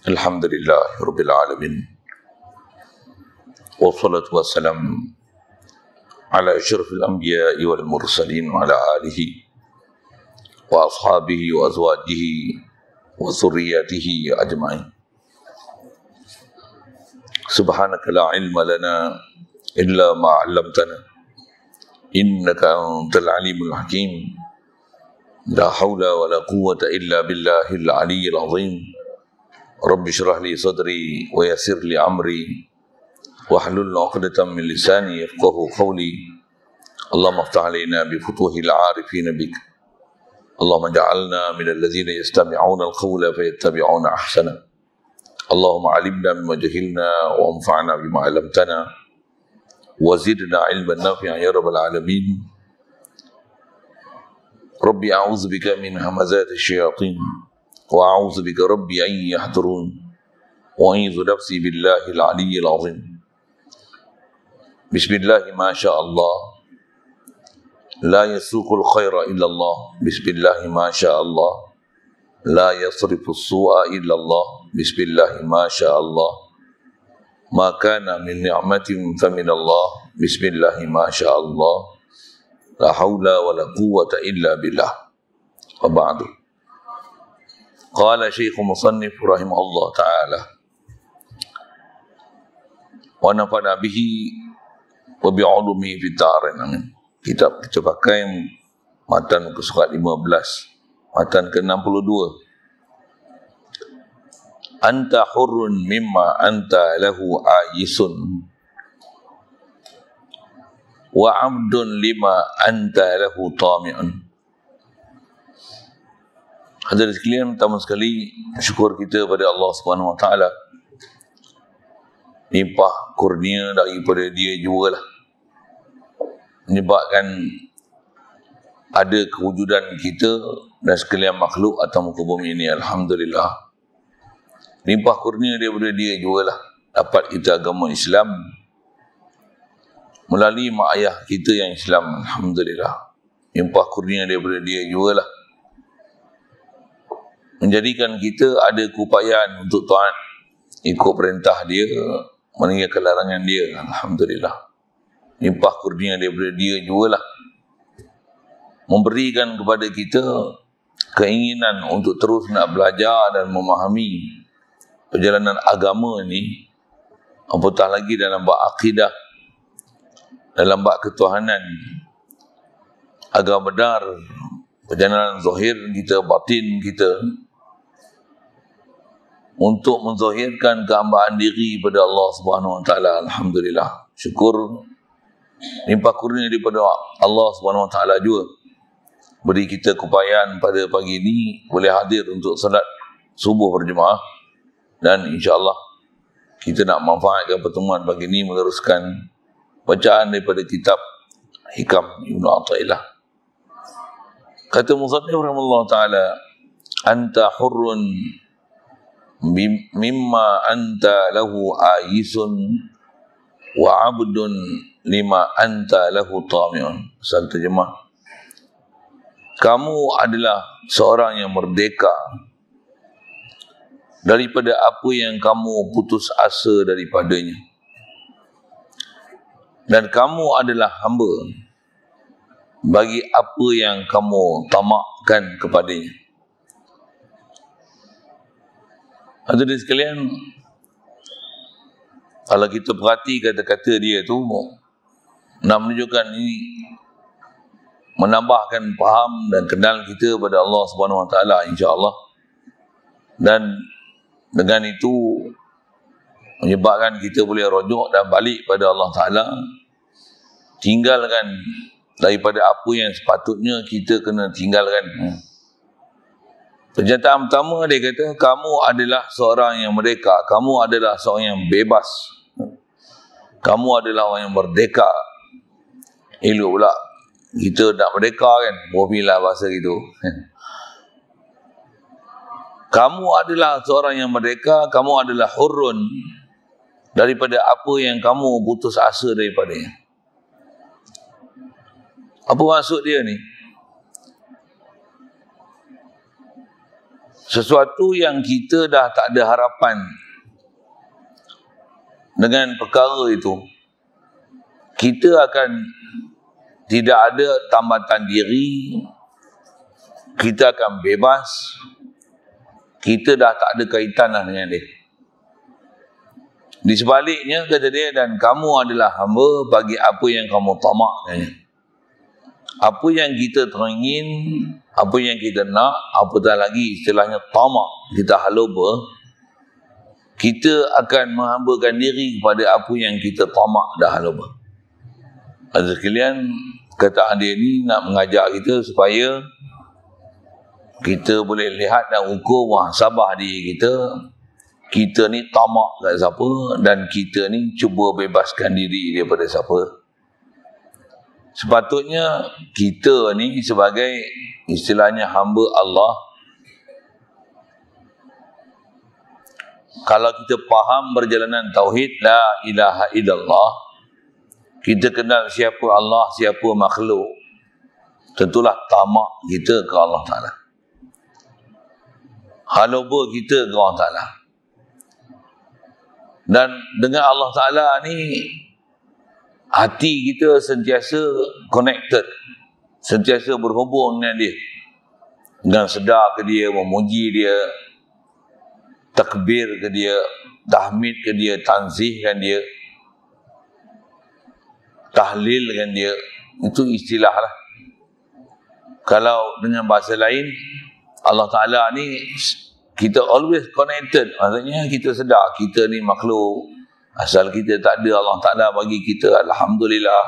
Alhamdulillah Rabbil Alamin. Wassalatu wassalam ala asyrafil anbiya'i wal mursalin wa ala alihi wa ashabihi wa azwajihi wa zurriyatihi ajma'in. Subhanaka la ilma lana illa ma 'allamtana innaka antal alimul hakim. La haula wa la quwwata illa billahil aliyyil azim. Rabbi shrah li sadri wa yassir li amri wahlul 'uqdatam min lisani yafqahu qawli. Allahumma iftah 'alaina bi futuhil 'arifin bik. Allahumma ja'alna minal ladzina yastami'una al-qawla fayattabi'una ahsana. Allahumma 'allimna mimma jahilna wa anfa'na bima 'allamtana wa zidna 'ilman nafi'an ya rabbal alamin. Rabbi a'udzu bika min hamazati syayatin wa a'udzu bika rabbi an yahdurun wa a'udzu nafsi billahil 'aliyyil 'azim. Bismillah ma sya Allah. La yasuqul khaira illa Allah. Bismillah ma sya Allah. La yasrifu as-su'a illa Allah. Bismillah ma sya Allah. Ma kana min ni'matin fa min Allah. Bismillah ma sya Allah. La haula wa la quwwata illa billah. Wa ba'du. Qala Syekh Musannif rahimahullah ta'ala wa nafa'na bihi wa bi'ulumihi fid dharain. Amin. Kitab kita pakai matan ke surat 15, matan ke 62. Anta hurrun mimma anta lahu ayisun wa 'abdun lima anta lahu tami'un. Hadirin sekalian, pertama sekali syukur kita pada Allah Subhanahu Wa Taala, limpah kurnia daripada Dia jugalah menyebabkan ada kewujudan kita dan sekalian makhluk atas muka bumi ini. Alhamdulillah, limpah kurnia daripada Dia jugalah dapat kita agama Islam melalui mak ayah kita yang Islam. Alhamdulillah, limpah kurnia daripada Dia jugalah menjadikan kita ada keupayaan untuk taat, ikut perintah Dia, meninggalkan larangan Dia. Alhamdulillah, limpah kurnia daripada Dia jugalah memberikan kepada kita keinginan untuk terus nak belajar dan memahami perjalanan agama ini, apatah lagi dalam bab akidah, dalam bab ketuhanan, agar benar perjalanan zahir kita, batin kita, untuk menzahirkan kehambaan diri pada Allah Subhanahu Wa Taala. Alhamdulillah, syukur limpah kurnia daripada Allah Subhanahu Wa Taala juga beri kita keupayaan pada pagi ini boleh hadir untuk salat subuh berjemaah, dan insya-Allah kita nak manfaatkan pertemuan pagi ini meneruskan bacaan daripada kitab Hikam Ibnu Athaillah. Kata musannif rahimahullah taala, anta hurrun mimma anta lahu ayisun wa 'abdun lima anta lahu tami'un. Asal terjemah, kamu adalah seorang yang merdeka daripada apa yang kamu putus asa daripadanya, dan kamu adalah hamba bagi apa yang kamu tamakkan kepadanya. Hadirin sekalian, kalau kita perhati kata-kata dia tu nak menunjukkan ini, menambahkan faham dan kenal kita pada Allah Subhanahu Wa Taala, insya-Allah, dan dengan itu menyebabkan kita boleh rujuk dan balik pada Allah Taala, tinggalkan daripada apa yang sepatutnya kita kena tinggalkan. Pernyataan pertama dia kata, kamu adalah seorang yang merdeka, kamu adalah seorang yang bebas, kamu adalah orang yang merdeka. Elok pula kita nak merdeka kan, bobilah bahasa gitu. Kamu adalah seorang yang merdeka, kamu adalah hurrun daripada apa yang kamu putus asa daripadanya. Apa maksud dia ni? sesuatu yang kita dah tak ada harapan dengan perkara itu, kita akan tidak ada tambatan diri, kita akan bebas, kita dah tak ada kaitan lah dengan dia. Di sebaliknya kata dia, dan kamu adalah hamba bagi apa yang kamu tamak. Apa yang kita teringin, apa yang kita nak, apatah lagi istilahnya tamak, kita haluba, kita akan menghambakan diri kepada apa yang kita tamak dah haluba. Ada sekalian, kata dia ni nak mengajar kita supaya kita boleh lihat dan ukur muhasabah diri kita ni tamak kat siapa, dan kita ni cuba bebaskan diri daripada siapa. Sepatutnya kita ni sebagai istilahnya hamba Allah, kalau kita faham perjalanan tauhid la ilaha illallah, kita kenal siapa Allah, siapa makhluk, tentulah tamak kita ke Allah Ta'ala, haluba kita ke Allah Ta'ala. Dan dengan Allah Ta'ala ni, hati kita sentiasa connected, sentiasa berhubung dengan dia, dengan sedar ke dia, memuji dia, takbir ke dia, tahmid ke dia, tanzihkan dia, tahlil dengan dia. Itu istilah lah. Kalau dengan bahasa lain, Allah Ta'ala ni kita always connected. Maksudnya kita sedar kita ni makhluk. Asal kita tak ada, Allah Ta'ala bagi kita, alhamdulillah.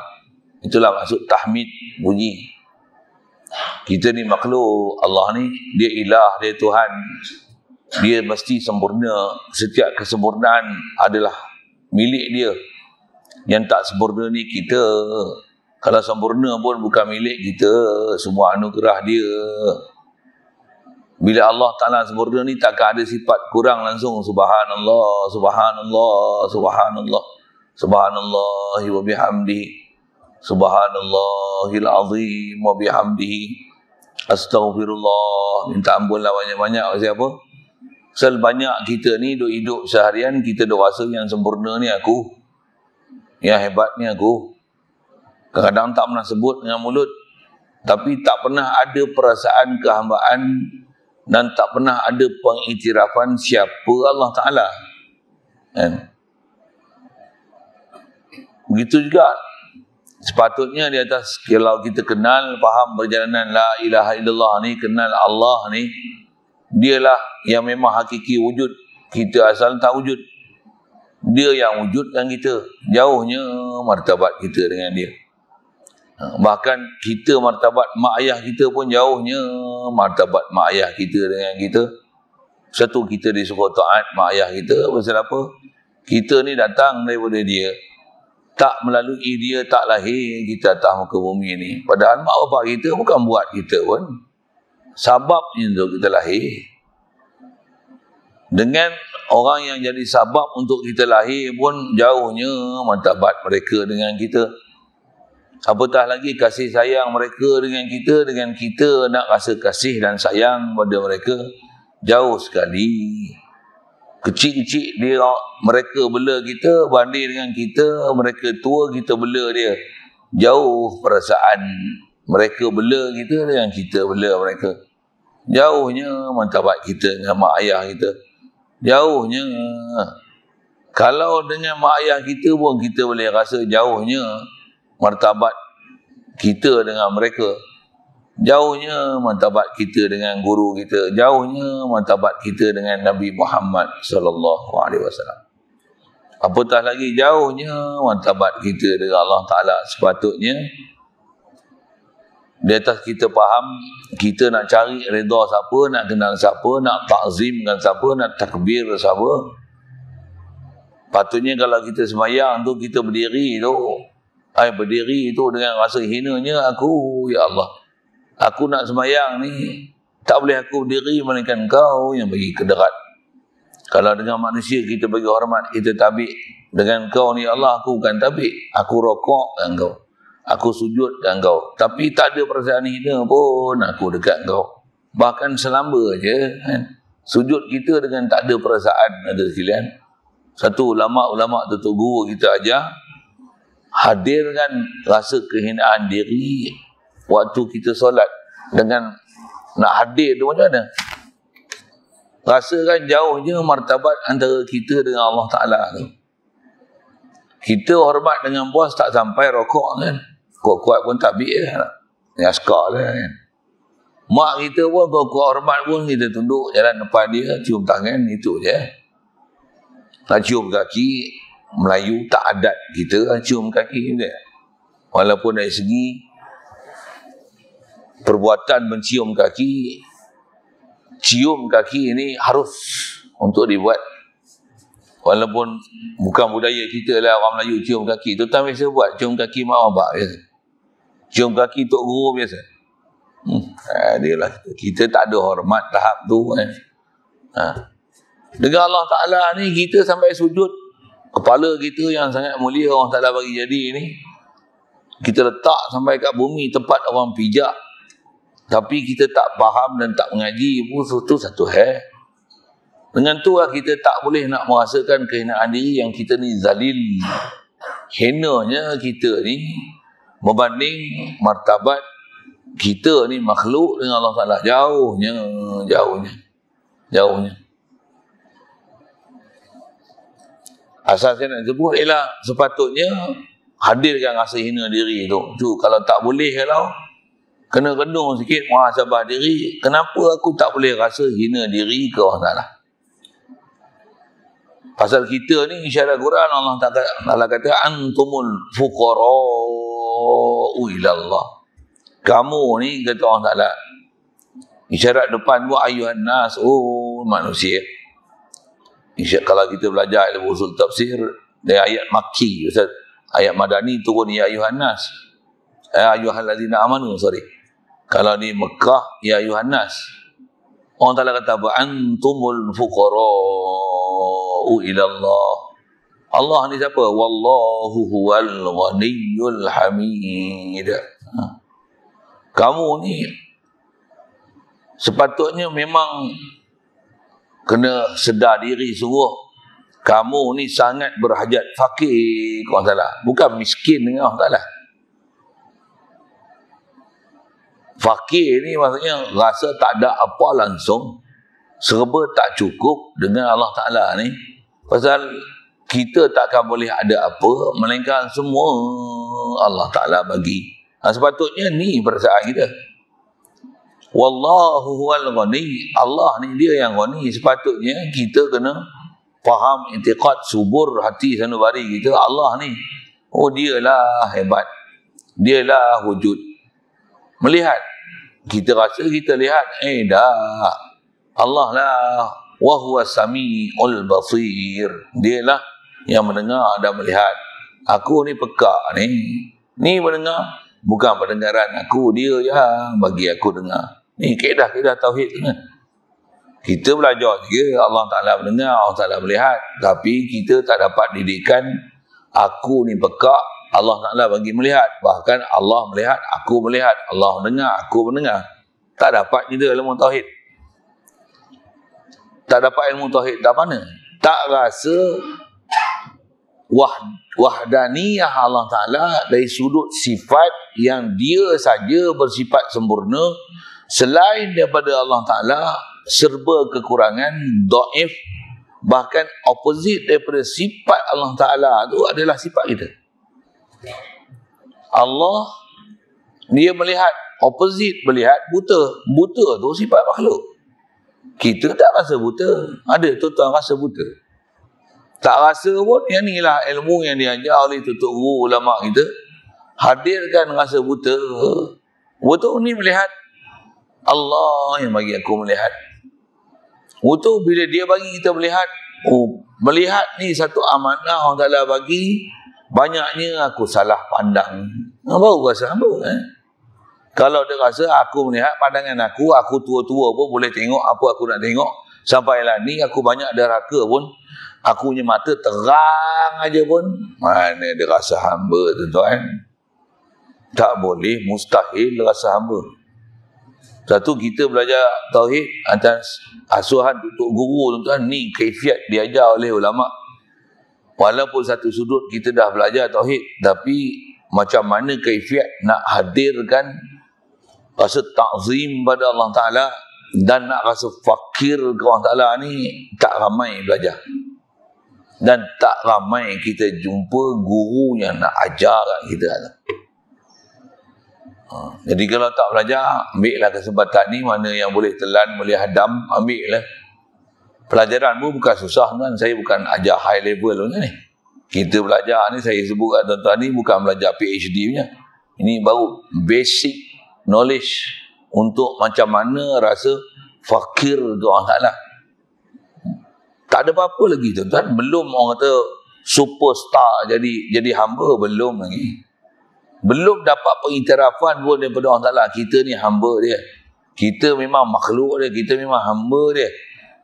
Itulah maksud tahmid, puji. Kita ni makhluk, Allah ni dia ilah, dia Tuhan. Dia mesti sempurna. Setiap kesempurnaan adalah milik dia. Yang tak sempurna ni kita. Kalau sempurna pun bukan milik kita. Semua anugerah dia. Bila Allah Ta'ala sempurna ni, takkan ada sifat kurang langsung. Subhanallah, subhanallah, subhanallah, subhanallahi wa bihamdihi, subhanallahil azim wa bihamdihi, astaghfirullah. Minta ampunlah banyak-banyak siapa? Sebanyak kita ni duk hidup seharian, kita duk rasa yang sempurna ni aku, yang hebat ni aku. Kadang-kadang tak pernah sebut dengan mulut, tapi tak pernah ada perasaan kehambaan dan tak pernah ada pengiktirafan siapa Allah Ta'ala. Kan? Begitu juga sepatutnya di atas, kalau kita kenal, faham perjalanan la ilaha illallah ni, kenal Allah ni, dialah yang memang hakiki wujud. Kita asal tak wujud. Dia yang wujudkan kita. Jauhnya martabat kita dengan dia. Bahkan kita martabat mak ayah kita pun jauhnya martabat mak ayah kita dengan kita. Satu, kita disuruh taat mak ayah kita. Pasal apa? Kita ni datang daripada dia. Tak melalui dia, tak lahir kita atas muka bumi ni. Padahal mak bapak kita bukan buat kita pun. Sababnya untuk kita lahir. Dengan orang yang jadi sabab untuk kita lahir pun jauhnya martabat mereka dengan kita. Apatah lagi kasih sayang mereka dengan kita nak rasa kasih dan sayang pada mereka, jauh sekali. Kecil-kecil dia, mereka bela kita, banding dengan kita, mereka tua kita bela dia. Jauh perasaan mereka bela kita dengan kita bela mereka. Jauhnya martabat kita dengan mak ayah kita. Jauhnya. Kalau dengan mak ayah kita pun kita boleh rasa jauhnya martabat kita dengan mereka. Jauhnya martabat kita dengan guru kita. Jauhnya martabat kita dengan Nabi Muhammad sallallahu alaihi wasallam. Apatah lagi jauhnya martabat kita dengan Allah Ta'ala. Sepatutnya di atas kita faham, kita nak cari redha siapa, nak kenal siapa, nak takzimkan siapa, nak takbir siapa. Patutnya kalau kita sembahyang tu, kita berdiri tu, berdiri itu dengan rasa hinanya, aku, ya Allah, aku nak sembahyang ni, tak boleh aku berdiri melainkan Kau yang bagi kederat. Kalau dengan manusia kita bagi hormat, kita tabik. Dengan Kau ni Allah, aku bukan tabik. Aku rokok dengan Kau, aku sujud dengan Kau, tapi tak ada perasaan hina pun aku dekat Kau. Bahkan selamba je kan? Sujud kita dengan tak ada perasaan, ada sekalian. Satu ulama' Datuk Guru kita ajar, hadirkan rasa kehinaan diri waktu kita solat. Dengan nak hadir tu macam mana? Rasakan jauhnya martabat antara kita dengan Allah Ta'ala tu. Kita hormat dengan bos tak sampai rokok kan. Kuat-kuat pun tak biar lah. Ni askar lah kan. Mak kita pun kuat-kuat hormat pun kita tunduk jalan depan dia, cium tangan, itu je. Nak cium kaki, Melayu tak adat kita cium kaki je. Walaupun dari segi perbuatan mencium kaki, cium kaki ini harus untuk dibuat. Walaupun bukan budaya kita lah orang Melayu cium kaki. Itu tak biasa buat, cium kaki mak bapak biasa. Cium kaki Tok Guru biasa. Dia lah kita tak ada hormat tahap tu kan. Dengan Allah Ta'ala ni kita sampai sujud, kepala kita yang sangat mulia Allah Ta'ala bagi jadi ni, kita letak sampai kat bumi tempat orang pijak, tapi kita tak faham dan tak mengaji pun, itu satu hal. Dengan tu lah kita tak boleh nak merasakan kehinaan diri yang kita ni zalil. Hinanya kita ni berbanding martabat kita ni makhluk dengan Allah Ta'ala. Jauhnya. Asal saya nak sebut ialah sepatutnya hadirkan rasa hina diri tu. Kalau tak boleh, kalau kena kendung sikit muhasabah diri, kenapa aku tak boleh rasa hina diri ke Allah Ta'ala? Pasal kita ni isyarat Quran Allah Ta'ala kata antumul fuqara'u ilallah. Kamu ni kata Allah Ta'ala, isyarat depan wa ayuhan nas, manusia. Kalau kita belajar ilmu usul tafsir dari ayat Makki, Ustaz, ayat Madani turun ya ayuhan nas, ayuhal ladzina amanu, kalau di Mekah ya ayuhan nas, Allah Ta'ala kata antumul fuqara'u ilallah. Allah ni siapa? Wallahu huwal ghaniyyul hamid. Kamu ni sepatutnya memang kena sedar diri sungguh. Kamu ni sangat berhajat, fakir ke Allah Ta'ala. Bukan miskin dengan Allah Ta'ala. Fakir ni maksudnya rasa tak ada apa langsung, serba tak cukup dengan Allah Ta'ala ni. Pasal kita takkan boleh ada apa, melainkan semua Allah Ta'ala bagi. Sepatutnya ni perasaan kita. Wallahu huwal ghani. Allah ni dia yang ghani. Sepatutnya kita kena faham intiqad subur hati sanubari kita. Allah ni, dialah hebat, dialah wujud. Melihat, kita rasa kita lihat, dah Allah lah. Wa huwa sami'ul basir. Dialah yang mendengar dan melihat. Aku ni peka ni mendengar, bukan pendengaran aku, dia yang bagi aku dengar. Ni kaedah tauhid tu kan. Kita belajar juga Allah Ta'ala mendengar, Allah Ta'ala melihat, tapi kita tak dapat didikan aku ni peka, Allah Ta'ala bagi melihat. Bahkan Allah melihat, aku melihat, Allah mendengar, aku mendengar. Tak dapat kita ilmu tauhid. Tak dapat ilmu tauhid tak mana? Tak rasa wahdaniyah Allah Ta'ala dari sudut sifat yang dia saja bersifat sempurna. Selain daripada Allah Ta'ala, serba kekurangan, dhaif, bahkan opposite daripada sifat Allah Ta'ala itu adalah sifat kita. Allah, dia melihat, opposite melihat, buta. Buta tu sifat makhluk. Kita tak rasa buta. Ada tuan-tuan rasa buta. Tak rasa pun, yang inilah ilmu yang diajar oleh tutup guru ulama kita. Hadirkan rasa buta. Buta ni melihat, Allah yang bagi aku melihat. Buta bila dia bagi kita melihat, melihat ni satu amanah Allah Ta'ala bagi. Banyaknya aku salah pandang. Baru rasa apa? Kalau dia rasa aku melihat pandangan aku tua-tua pun boleh tengok apa aku nak tengok. Sampailah ni aku banyak derhaka pun, aku punya mata terang aja pun, mana dia rasa hamba tu tuan. Tak boleh, mustahil rasa hamba. Satu, kita belajar tauhid atas asuhan tutup guru, tuan-tuan. Ni kaifiat diajar oleh ulama. Walaupun satu sudut kita dah belajar tauhid, tapi macam mana kaifiat nak hadirkan rasa ta'zim pada Allah Ta'ala dan nak rasa fakir ke Allah Ta'ala ni, tak ramai belajar. Dan tak ramai kita jumpa guru yang nak ajar kat kita. Jadi kalau tak belajar, ambillah kesempatan ni, mana yang boleh telan, boleh hadam, ambillah. Pelajaran pun bukan susah kan. Saya bukan ajar high level ni. Kita belajar ni, saya sebut kat tuan-tuan ni, bukan belajar PhD punya. Ini baru basic knowledge untuk macam mana rasa fakir ke Allah Ta'ala. Tak ada apa-apa lagi tuan-tuan. Belum orang kata superstar jadi hamba, belum lagi. Belum dapat pengiktirafan pun daripada Allah Ta'ala. Kita ni hamba dia. Kita memang makhluk dia. Kita memang hamba dia.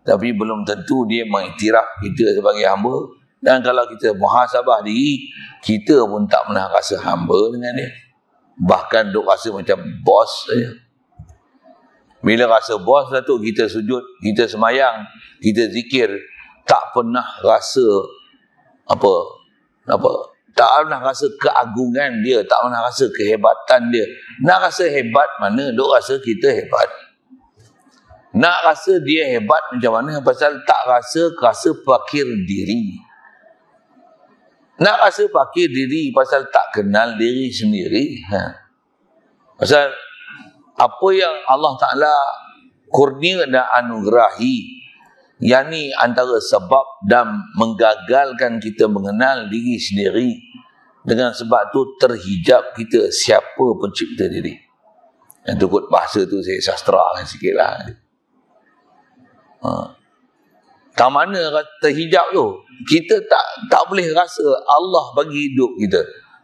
Tapi belum tentu dia mengiktiraf kita sebagai hamba. Dan kalau kita muhasabah diri, kita pun tak pernah rasa hamba dengan dia. Bahkan duk rasa macam bos saja. Bila rasa bos lah tu, kita sujud, kita semayang, kita zikir, tak pernah rasa apa tak pernah rasa keagungan dia, tak pernah rasa kehebatan dia. Nak rasa hebat mana, duk rasa kita hebat. Nak rasa dia hebat macam mana, pasal tak rasa fakir diri. Nak rasa fakir diri pasal tak kenal diri sendiri. Pasal apa yang Allah Ta'ala kurnia dan anugerahi, yang ni antara sebab dan menggagalkan kita mengenal diri sendiri. Dengan sebab tu terhijab kita siapa pencipta diri. Yang tu kot bahasa tu saya sastrakan sikit lah. Tak mana terhijab tu, kita tak boleh rasa Allah bagi hidup kita.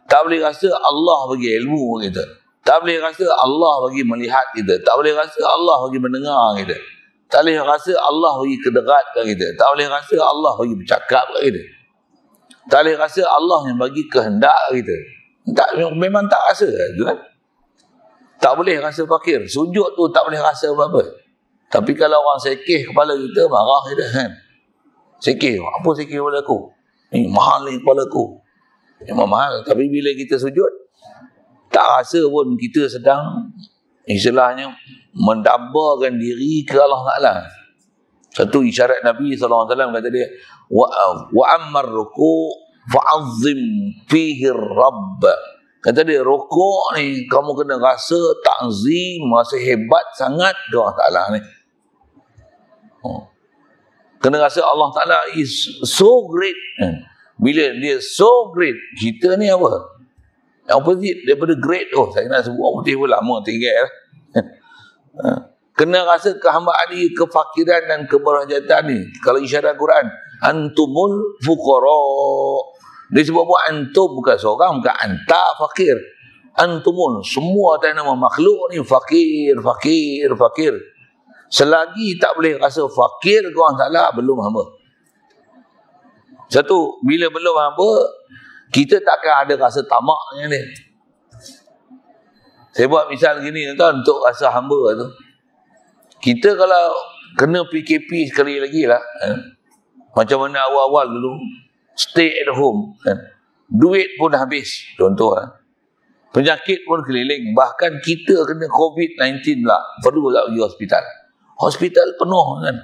Tak boleh rasa Allah bagi ilmu kita. Tak boleh rasa Allah bagi melihat kita. Tak boleh rasa Allah bagi mendengar kita. Tak boleh rasa Allah bagi kedekat kat kita. Tak boleh rasa Allah bagi bercakap kat kita. Tak boleh rasa Allah yang bagi kehendak kat kita. Memang tak rasa kan? Tak boleh rasa fakir. Sujud tu tak boleh rasa apa-apa. Tapi kalau orang sekeh kepala kita, marah kita kan. Sekeh, apa sekeh kepala aku? Ni mahal ni kepala aku. Memang mahal. Tapi bila kita sujud, tak rasa pun kita sedang istilahnya mendambakan diri ke Allah Ta'ala. Satu isyarat Nabi SAW kata dia, wa ammar ruku' fa'azzim fihi rabb. Kata dia, rukuk ni kamu kena rasa ta'zim, rasa hebat sangat ke Allah Ta'ala ni. Kena rasa Allah Ta'ala is so great. Bila dia so great, kita ni apa? Yang opposite daripada great. Saya nak sebut orang putih pun lama tinggal. Kena rasa kehambaan ni, kefakiran dan keberhajatan ni. Kalau isyarat Quran, antumul fuqara. Dia sebut pun antum, bukan seorang, bukan anta fakir. Antumul, semua atas nama makhluk ni fakir. Selagi tak boleh rasa fakir ke Allah Ta'ala, belum hamba. Satu, bila belum hamba, kita takkan ada rasa tamak dengan dia. Saya buat misal gini tuan, untuk rasa hamba tu. Kita kalau kena PKP sekali lagi lah, macam mana awal-awal dulu, stay at home, duit pun habis, contoh penyakit pun keliling, bahkan kita kena COVID-19 lah, perlu lah pergi hospital penuh kan.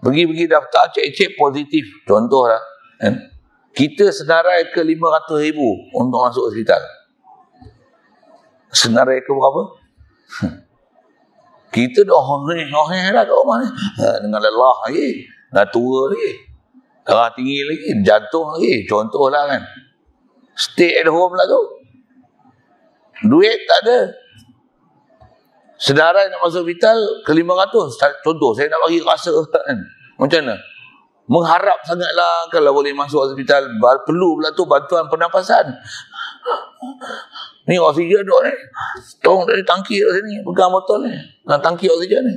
Pergi daftar, cek positif, contoh lah, kita senarai ke 500,000 untuk masuk hospital. Senarai ke berapa? Kita dah horeh dah kat rumah ni. Dengan lelah lagi. Dah tua lagi. Darah tinggi lagi. Jantung lagi. Contohlah kan. Stay at home lah tu. Duit tak ada. Senarai nak masuk hospital ke 500. Contoh, saya nak bagi rasa kan. Macam mana? Mengharap sangatlah kalau boleh masuk hospital. Perlu pula tu bantuan pernafasan. Ni oksigen duk ni. Tolong dari tangki kat sini. Pegang botol ni. Nak tangki oksigen ni.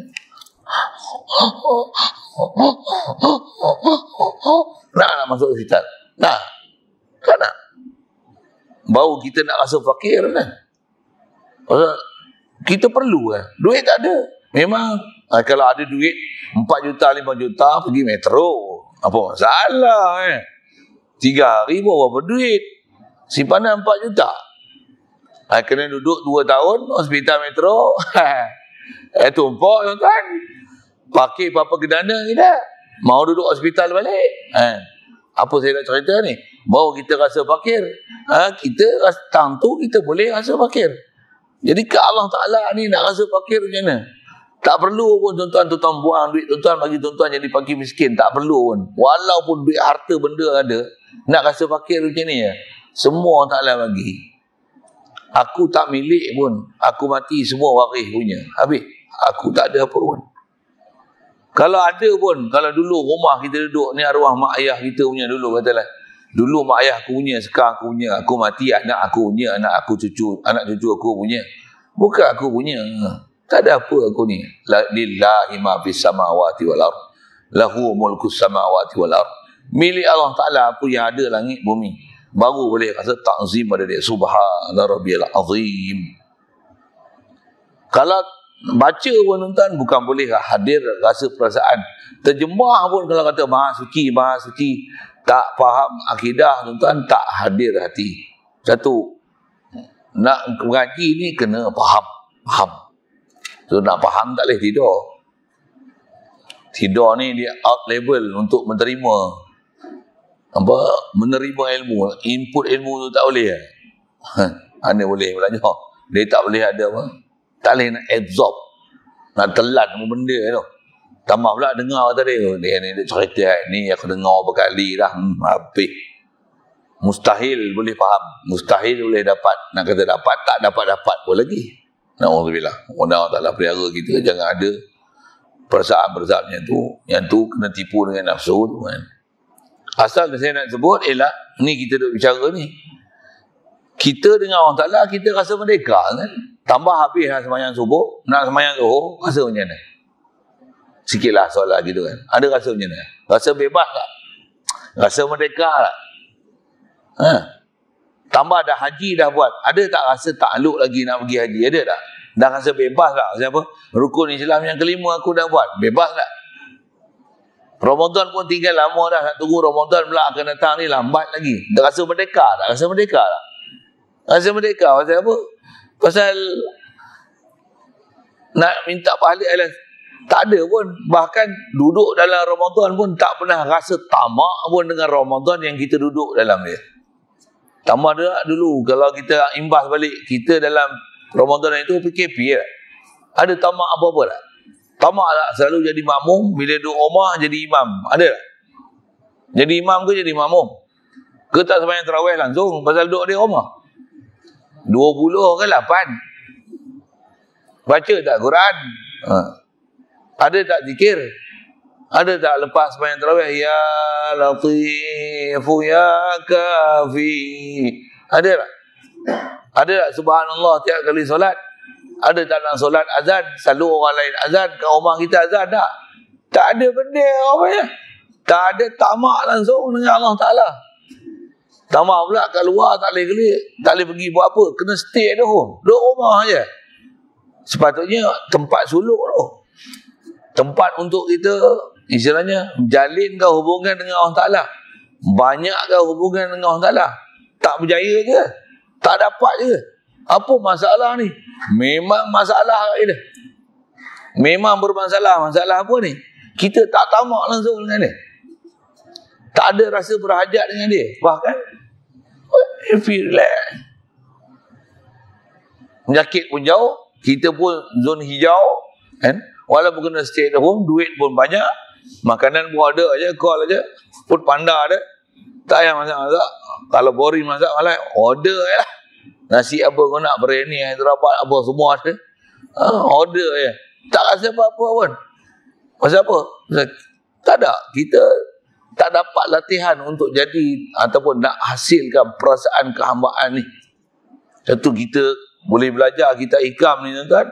Nak masuk hospital. Nak. Kan nak. Baru kita nak rasa fakir kan. Pasal Kita perlu duit tak ada. Memang kalau ada duit 4 juta, 5 juta pergi metro. Apa masalah 3 hari pun berapa duit? Simpanan 4 juta. Kena duduk 2 tahun hospital metro. Tumpuk tuan-tuan. Pakai apa kedana kita. Mau duduk hospital balik. Apa saya nak cerita ni? Baru kita rasa fakir. Kita rasa tang tu kita boleh rasa fakir. Jadi ke Allah Ta'ala ni nak rasa fakir macam mana? Tak perlu pun tuan-tuan buang duit tuan-tuan bagi tuan-tuan jadi fakir miskin. Tak perlu pun. Walaupun duit harta benda ada, nak rasa fakir macam ni semua Allah Ta'ala bagi. Aku tak milik pun. Aku mati semua waris punya. Habis. Aku tak ada apa pun. Kalau ada pun, kalau dulu rumah kita duduk, ni arwah mak ayah kita punya dulu, katalah. Dulu mak ayah aku punya, sekarang aku punya. Aku mati, anak aku punya, anak cucu aku punya. Bukan aku punya. Tak ada apa aku ni. Lillahi ma fis samawati wal ard. Lahu mulkus samawati wal ard. Milik Allah Ta'ala apa yang ada langit bumi. Baru boleh rasa ta'zim pada dia. Subhana rabbiyal azim. Kalau baca pun tuan-tuan bukan boleh hadir rasa perasaan. Terjemah pun kalau kata maha suci, tak faham akidah tuan-tuan, tak hadir hati. Satu, nak mengaji ni kena faham. So nak faham tak boleh tidur. Tidur ni dia out level untuk menerima ilmu. Input ilmu tu tak boleh. Anda boleh belajar. Dia tak boleh ada apa. Tak boleh nak absorb, nak telan semua benda tu. Tambah pula dengar tadi, dia ni dia cerita ni aku dengar berkali dah. Habis. Mustahil boleh faham, mustahil boleh dapat. Nak kata dapat, tak dapat pun lagi. Na'udzubillah. Allah Ta'ala pelihara kita jangan ada perasaan-perasaan yang tu kena tipu dengan nafsu tu kan. Asal saya nak sebut ialah ni kita duk bicara ni. Kita dengan Allah Ta'ala kita rasa merdeka kan. Tambah habis sembahyang subuh, nak sembahyang zuhur, rasa macam mana? Sikitlah solat gitu kan. Ada rasa macam mana? Rasa bebas tak? Rasa merdeka tak? Tambah dah haji dah buat. Ada tak rasa takluk lagi nak pergi haji? Ada tak? Dah rasa bebas tak? Siapa? Rukun Islam yang kelima aku dah buat. Bebas tak? Ramadan pun tinggal lama dah. Nak tunggu Ramadan pula akan datang ni lambat lagi. Dah rasa merdeka tak? Rasa merdeka tak? Rasa merdeka pasal apa? Pasal nak minta pahala tak ada pun. Bahkan duduk dalam Ramadan pun tak pernah rasa tamak pun dengan Ramadan yang kita duduk dalam dia. Tamak dia dulu kalau kita imbas balik kita dalam Ramadan itu PKP ada tamak apa-apa tak? Tamak tak selalu jadi makmum, bila duduk rumah jadi imam. Ada tak? Jadi imam ke jadi makmum? Ke tak sembahyang tarawih langsung pasal duduk di rumah? 20 ke 8? Baca tak Quran? Ada tak zikir? Ada tak lepas sembahyang tarawih ya latifu ya kafi? Ada tak? Ada tak subhanallah tiap kali solat? Ada tak nak solat azan selalu orang lain azan, kat rumah kita azan tak? Tak ada benda apa-apa. Tak ada tamak langsung dengan Allah Ta'ala. Tamak pula kat luar tak boleh pergi buat apa, kena stay dah duduk rumah je. Sepatutnya tempat suluk tu, tempat untuk kita istilahnya menjalinkan hubungan dengan Allah Ta'ala. Banyakkan hubungan dengan Allah Ta'ala. Tak berjaya je, tak dapat je. Apa masalah ni? Memang masalah dia. Memang bermasalah. Masalah apa ni? Kita tak tamak langsung dengan dia. Tak ada rasa berhajat dengan dia. Bahkan feel relax. Penyakit pun jauh, kita pun zon hijau kan? Walaupun kena stay at home, duit pun banyak, makanan pun ada aja, call aja, food panda ada. Tak payah masak-masak. Kalau boring masak malah order je lah. Nasi apa kau nak, biryani, hyderabad apa semua ada. Order je. Tak rasa apa-apa pun. Pasal apa? Tak ada. Kita tak dapat latihan untuk jadi ataupun nak hasilkan perasaan kehambaan ni. Satu kita boleh belajar, kita ikam ni tuan-tuan.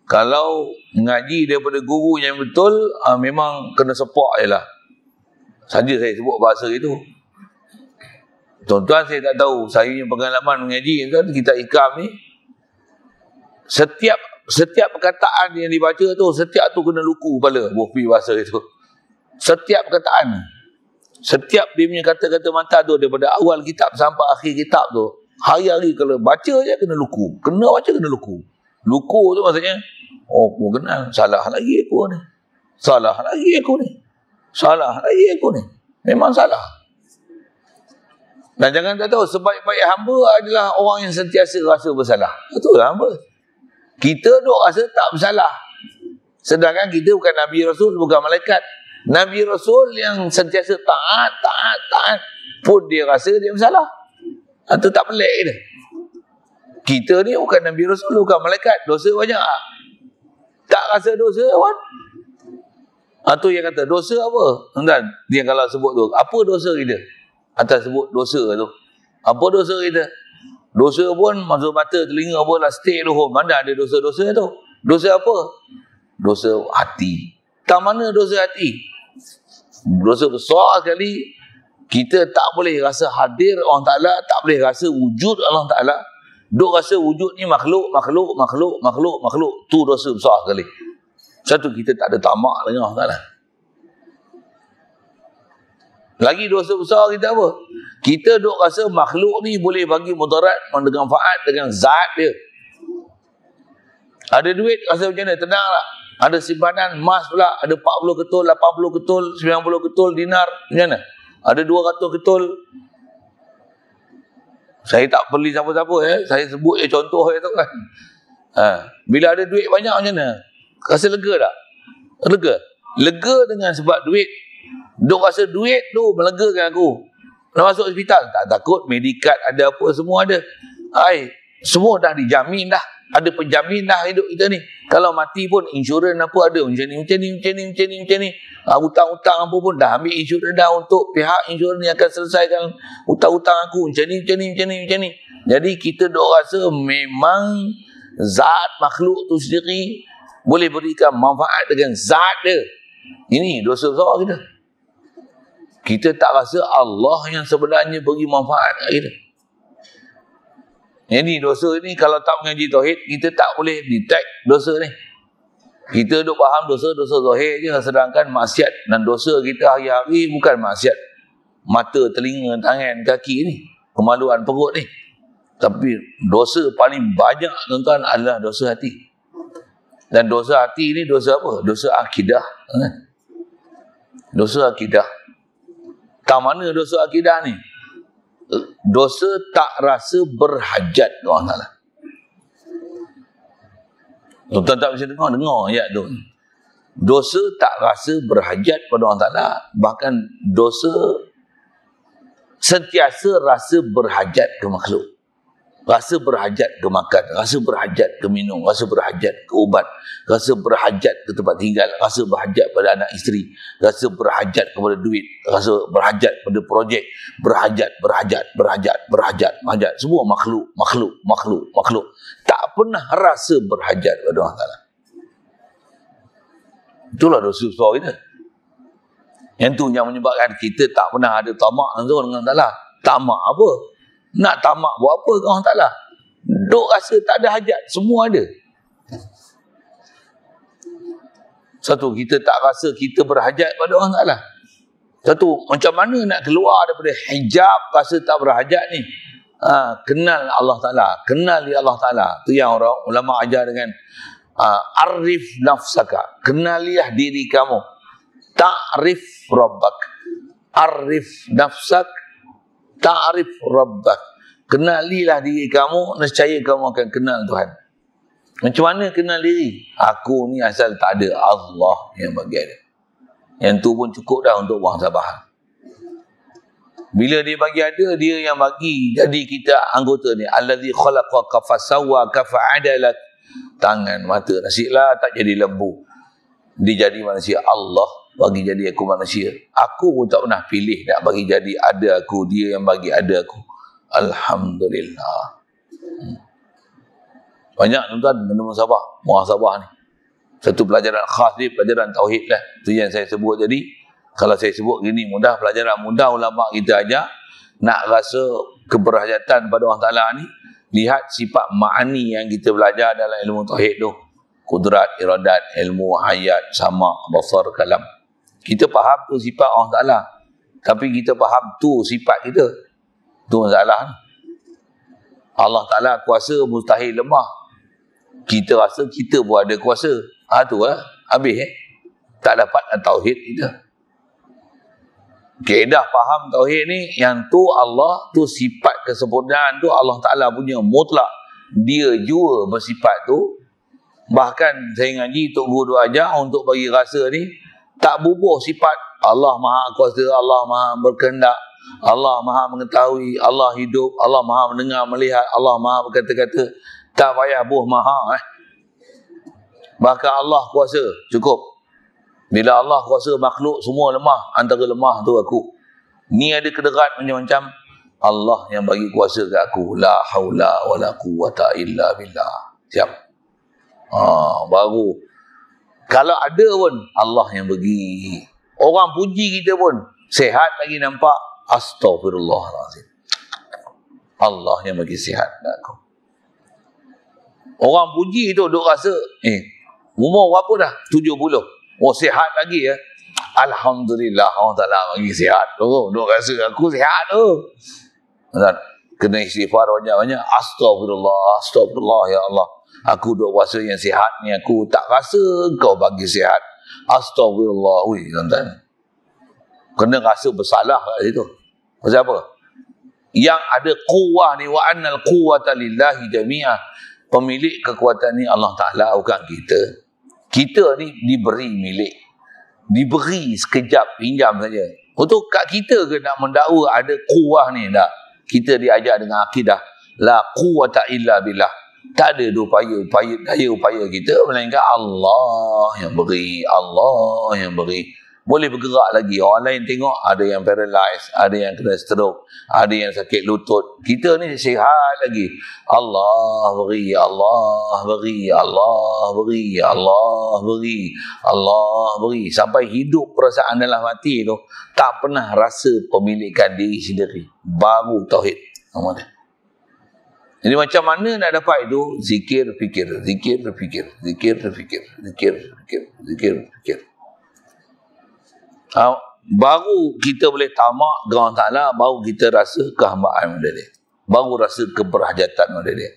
Kalau mengaji daripada guru yang betul, memang kena support je lah. Saja saya sebut bahasa itu. Tuan-tuan saya tak tahu, saya punya pengalaman mengaji tuan, kita ikam ni, setiap setiap perkataan yang dibaca tu, setiap tu kena luku kepala, bufi bahasa itu. Setiap perkataan, setiap dia punya kata-kata mata tu, daripada awal kitab sampai akhir kitab tu, hari-hari kalau baca je kena luku. Kena baca kena luku. Luku tu maksudnya, oh aku kenal, salah lagi aku ni. Salah lagi aku ni. Salah lagi aku ni. Memang salah. Dan jangan tak tahu, sebaik-baik hamba adalah orang yang sentiasa rasa bersalah. Betul hamba. Kita duk rasa tak bersalah. Sedangkan kita bukan Nabi Rasul, bukan malaikat. Nabi Rasul yang sentiasa taat pun dia rasa dia bersalah. Itu tak pelik dia. Kita ni bukan Nabi Rasul, bukan malaikat. Dosa banyak. Tak rasa dosa kan? Itu yang kata, dosa apa? Tuan-tuan, dia kalau sebut tu, apa dosa kita? Atas sebut dosa tu. Apa dosa kita? Dosa pun masuk mata, telinga pun lah, stay luhur. Mana ada dosa-dosa tu? Dosa apa? Dosa hati. Tak mana dosa hati? Dosa besar sekali. Kita tak boleh rasa hadir Allah Ta'ala, tak boleh rasa wujud Allah Ta'ala. Duk rasa wujud ni makhluk. Tu dosa besar sekali. Satu, kita tak ada tamak dengan Allah Ta'ala. Lagi dosa besar kita apa? Kita duk rasa makhluk ni boleh bagi mudarat dengan manfaat dengan zat dia. Ada duit rasa macam mana? Tenang tak? Ada simpanan emas pula, ada 40 ketul, 80 ketul, 90 ketul dinar, macam mana? Ada 200 ketul. Saya tak beli siapa-siapa saya sebut je contoh tu kan. Bila ada duit banyak macam mana? Rasa lega tak? Lega. Lega dengan sebab duit. Duk rasa duit tu melegakan aku. Nak masuk hospital, tak takut, medikat ada apa, semua ada. Semua dah dijamin dah. Ada penjamin dah hidup kita ni. Kalau mati pun insurans apa ada. Macam ni. Hutang-hutang apa pun dah ambil insurans dah untuk pihak insurans ni akan selesaikan hutang-hutang aku. Macam ni. Jadi kita duk rasa memang zat makhluk tu sendiri boleh berikan manfaat dengan zat dia. Ini dosa besar kita. Kita tak rasa Allah yang sebenarnya beri manfaat kat kita. Jadi dosa ni kalau tak mengaji tauhid, kita tak boleh detect dosa ni. Kita duk faham dosa zahir je, sedangkan maksiat dan dosa kita hari-hari bukan maksiat mata, telinga, tangan, kaki ni, kemaluan perut ni. Tapi dosa paling banyak tuan-tuan adalah dosa hati. Dan dosa hati ni dosa apa? Dosa akidah. Dosa akidah. Tak mana dosa akidah ni? Dosa tak rasa berhajat kepada Allah Ta'ala. Tuan-tuan tak bisa dengar ayat tu. Dosa tak rasa berhajat kepada Allah Ta'ala. Bahkan dosa sentiasa rasa berhajat ke makhluk. Rasa berhajat ke makan, rasa berhajat ke minum, rasa berhajat ke ubat, rasa berhajat ke tempat tinggal, rasa berhajat pada anak isteri, rasa berhajat kepada duit, rasa berhajat pada projek, berhajat. Semua makhluk. Tak pernah rasa berhajat kepada Allah Ta'ala. Itulah dosa besar kita. Yang tu yang menyebabkan kita tak pernah ada tamak dengan Allah Ta'ala. Tamak apa? Nak tamak buat apa ke Allah Ta'ala? Duk rasa tak ada hajat. Semua ada. Satu, kita tak rasa kita berhajat pada Allah Ta'ala. Satu, macam mana nak keluar daripada hijab rasa tak berhajat ni? Kenal Allah Ta'ala. Kenal dia Allah Ta'ala. Itu yang orang ulama ajar dengan arif nafsaka. Kenalilah diri kamu. Ta'rif rabbak. Arif nafsak. Ta'rif rabbak. Kenalilah diri kamu, nescaya kamu akan kenal Tuhan. Macam mana kenal diri? Aku ni asal tak ada, Allah yang bagi ada. Yang tu pun cukup dah untuk buang sabar. Bila dia bagi ada, dia yang bagi jadi kita anggota ni. Allazi khalaqaka fasawwaka fa'adalak. Tangan, mata, nasiblah tak jadi lembu. Dia jadi manusia. Allah bagi jadi aku manusia. Aku pun tak pernah pilih nak bagi jadi ada aku. Dia yang bagi ada aku. Alhamdulillah. Banyak tuan-tuan kena muhasabah ni. Satu pelajaran khas ni, pelajaran tauhid lah. Itu yang saya sebut tadi. Kalau saya sebut gini mudah, pelajaran mudah ulama kita ajar. Nak rasa keberhajatan pada Allah Ta'ala ni, lihat sifat ma'ani yang kita belajar dalam ilmu tauhid tu. kudrat, iradat, ilmu, hayat, sama, basar, kalam. Kita faham tu sifat Allah Ta'ala. Tapi kita faham tu sifat kita. Tu masalah. Allah Ta'ala kuasa mustahil lemah. Kita rasa kita pun ada kuasa. Tu lah. Habis tak dapat tauhid kita. Kaedah faham tauhid ni, yang tu Allah, tu sifat kesempurnaan tu Allah Ta'ala punya mutlak. Dia jua bersifat tu. Bahkan saya ngaji Tok Guru ajar untuk bagi rasa ni, tak bubuh sifat Allah Maha Kuasa, Allah Maha Berkehendak, Allah Maha Mengetahui, Allah hidup, Allah Maha Mendengar, Melihat, Allah Maha Berkata-kata. Tak payah buh Maha. Bahkan Allah kuasa, cukup. Bila Allah kuasa makhluk semua lemah, antara lemah tu aku. Ni ada kederat macam-macam. Allah yang bagi kuasa kat aku. La haula wa la quwata illa billah. Siap. Baru. Kalau ada pun, Allah yang bagi. Orang puji kita pun, sehat lagi nampak. Astaghfirullahaladzim. Allah yang bagi sihat kat aku. Orang puji tu duk rasa, umur berapa dah? 70. Oh, sihat lagi ya. Alhamdulillah, Allah Ta'ala bagi sihat tu. Duk rasa aku sihat tu. Kena istighfar banyak-banyak. Astagfirullah, astagfirullah ya Allah. Aku duk rasa yang sihat ni, aku tak rasa kau bagi sihat. Astagfirullah. Ui, tuan-tuan. Kena rasa bersalah kat situ. Pasal apa? Yang ada quwwah ni, wa annal quwwata lillahi jami'ah. Pemilik kekuatan ni Allah Ta'ala, bukan kita. Kita ni diberi milik. Diberi sekejap, pinjam saja. Untuk kat kita ke nak mendakwa ada kuah ni? Tak. Kita diajar dengan akidah. La quwata illa billah. Tak ada daya upaya kita, melainkan Allah yang beri. Allah yang beri. Boleh bergerak lagi. Orang lain tengok ada yang paralyzed, ada yang kena stroke, ada yang sakit lutut. Kita ni sihat lagi. Allah beri, Allah beri, Allah beri, Allah beri, Allah beri. Sampai hidup perasaan dalam hati tu tak pernah rasa pemilikan diri sendiri. Baru tauhid. Jadi macam mana nak dapat itu? Zikir, fikir, zikir, fikir, zikir, fikir, zikir, fikir, zikir, fikir. Baru kita boleh tamak dengan Allah Ta'ala, baru kita rasa kehambaan pada dia. Baru rasa keberhajatan pada dia.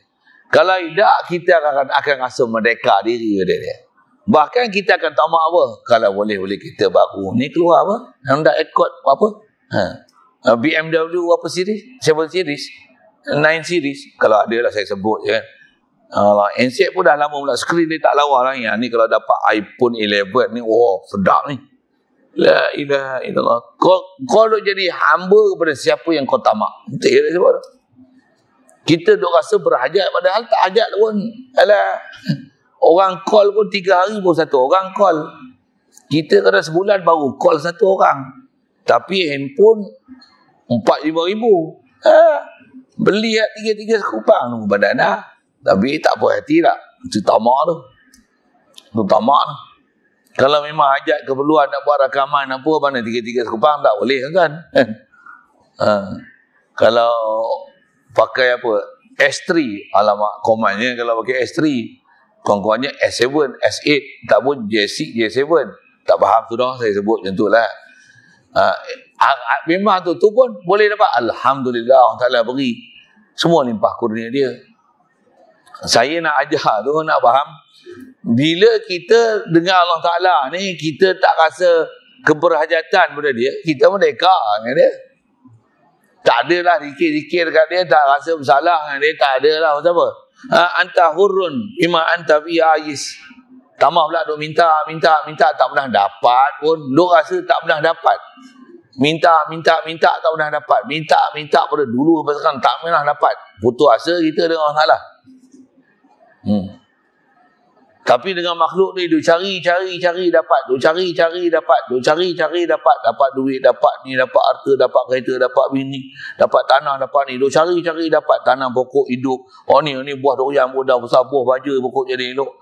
Kalau tidak, kita akan rasa merdeka diri pada dia. Bahkan kita akan tamak apa? Kalau boleh-boleh kita baru. Ni keluar apa? Honda Accord apa? BMW apa series? 7 series? 9 series? Kalau ada lah saya sebut je kan. Handset pun dah lama pula. Skrin dia tak lawa lah. Yang ni kalau dapat iPhone 11 ni, wow, sedap ni. La ilaha illallah. Kau duk jadi hamba kepada siapa yang kau tamak. Betul tak sebab tu? Kita duk rasa berhajat padahal tak hajat pun. Alah. Orang call pun 3 hari pun satu orang call. Kita kadang sebulan baru call satu orang. Tapi handphone 4-5 ribu. Beli 3 sekupang tu badan dah. Tapi tak puas hati tak. Itu tamak tu. Itu tamak tu. Kalau memang hajat keperluan nak buat rakaman apa, mana 3 sekupang tak boleh kan? Kalau pakai apa? S3, alamak komannya kalau pakai S3, kawan-kawannya S7, S8, tak pun J6, J7. Tak faham tu dah, saya sebut macam tu lah. Memang tu pun boleh dapat. Alhamdulillah, Allah Ta'ala beri. Semua limpah kurnia dia. Saya nak ajar tu, nak faham. Bila kita dengan Allah Ta'ala ni, kita tak rasa keberhajatan pada dia, kita merdeka dengan dia. Tak adalah zikir-zikir kat dia, tak rasa bersalah dengan dia, tak adalah. Macam apa? Anta hurrun bima anta fi ayis. Tamah pula duk minta, tak pernah dapat pun. Duk rasa tak pernah dapat. Minta, tak pernah dapat. Minta pada dulu sampai sekarang, tak pernah dapat. Putus asa kita dengan Allah Ta'ala. Tapi dengan makhluk ni, dia cari dapat. Dia cari dapat. Dapat duit, dapat ni, dapat harta, dapat kereta, dapat bini, dapat tanah, dapat ni. Dia cari dapat. Tanam pokok hidup. Oh ni buah durian mudah besar, buah baja pokok jadi elok.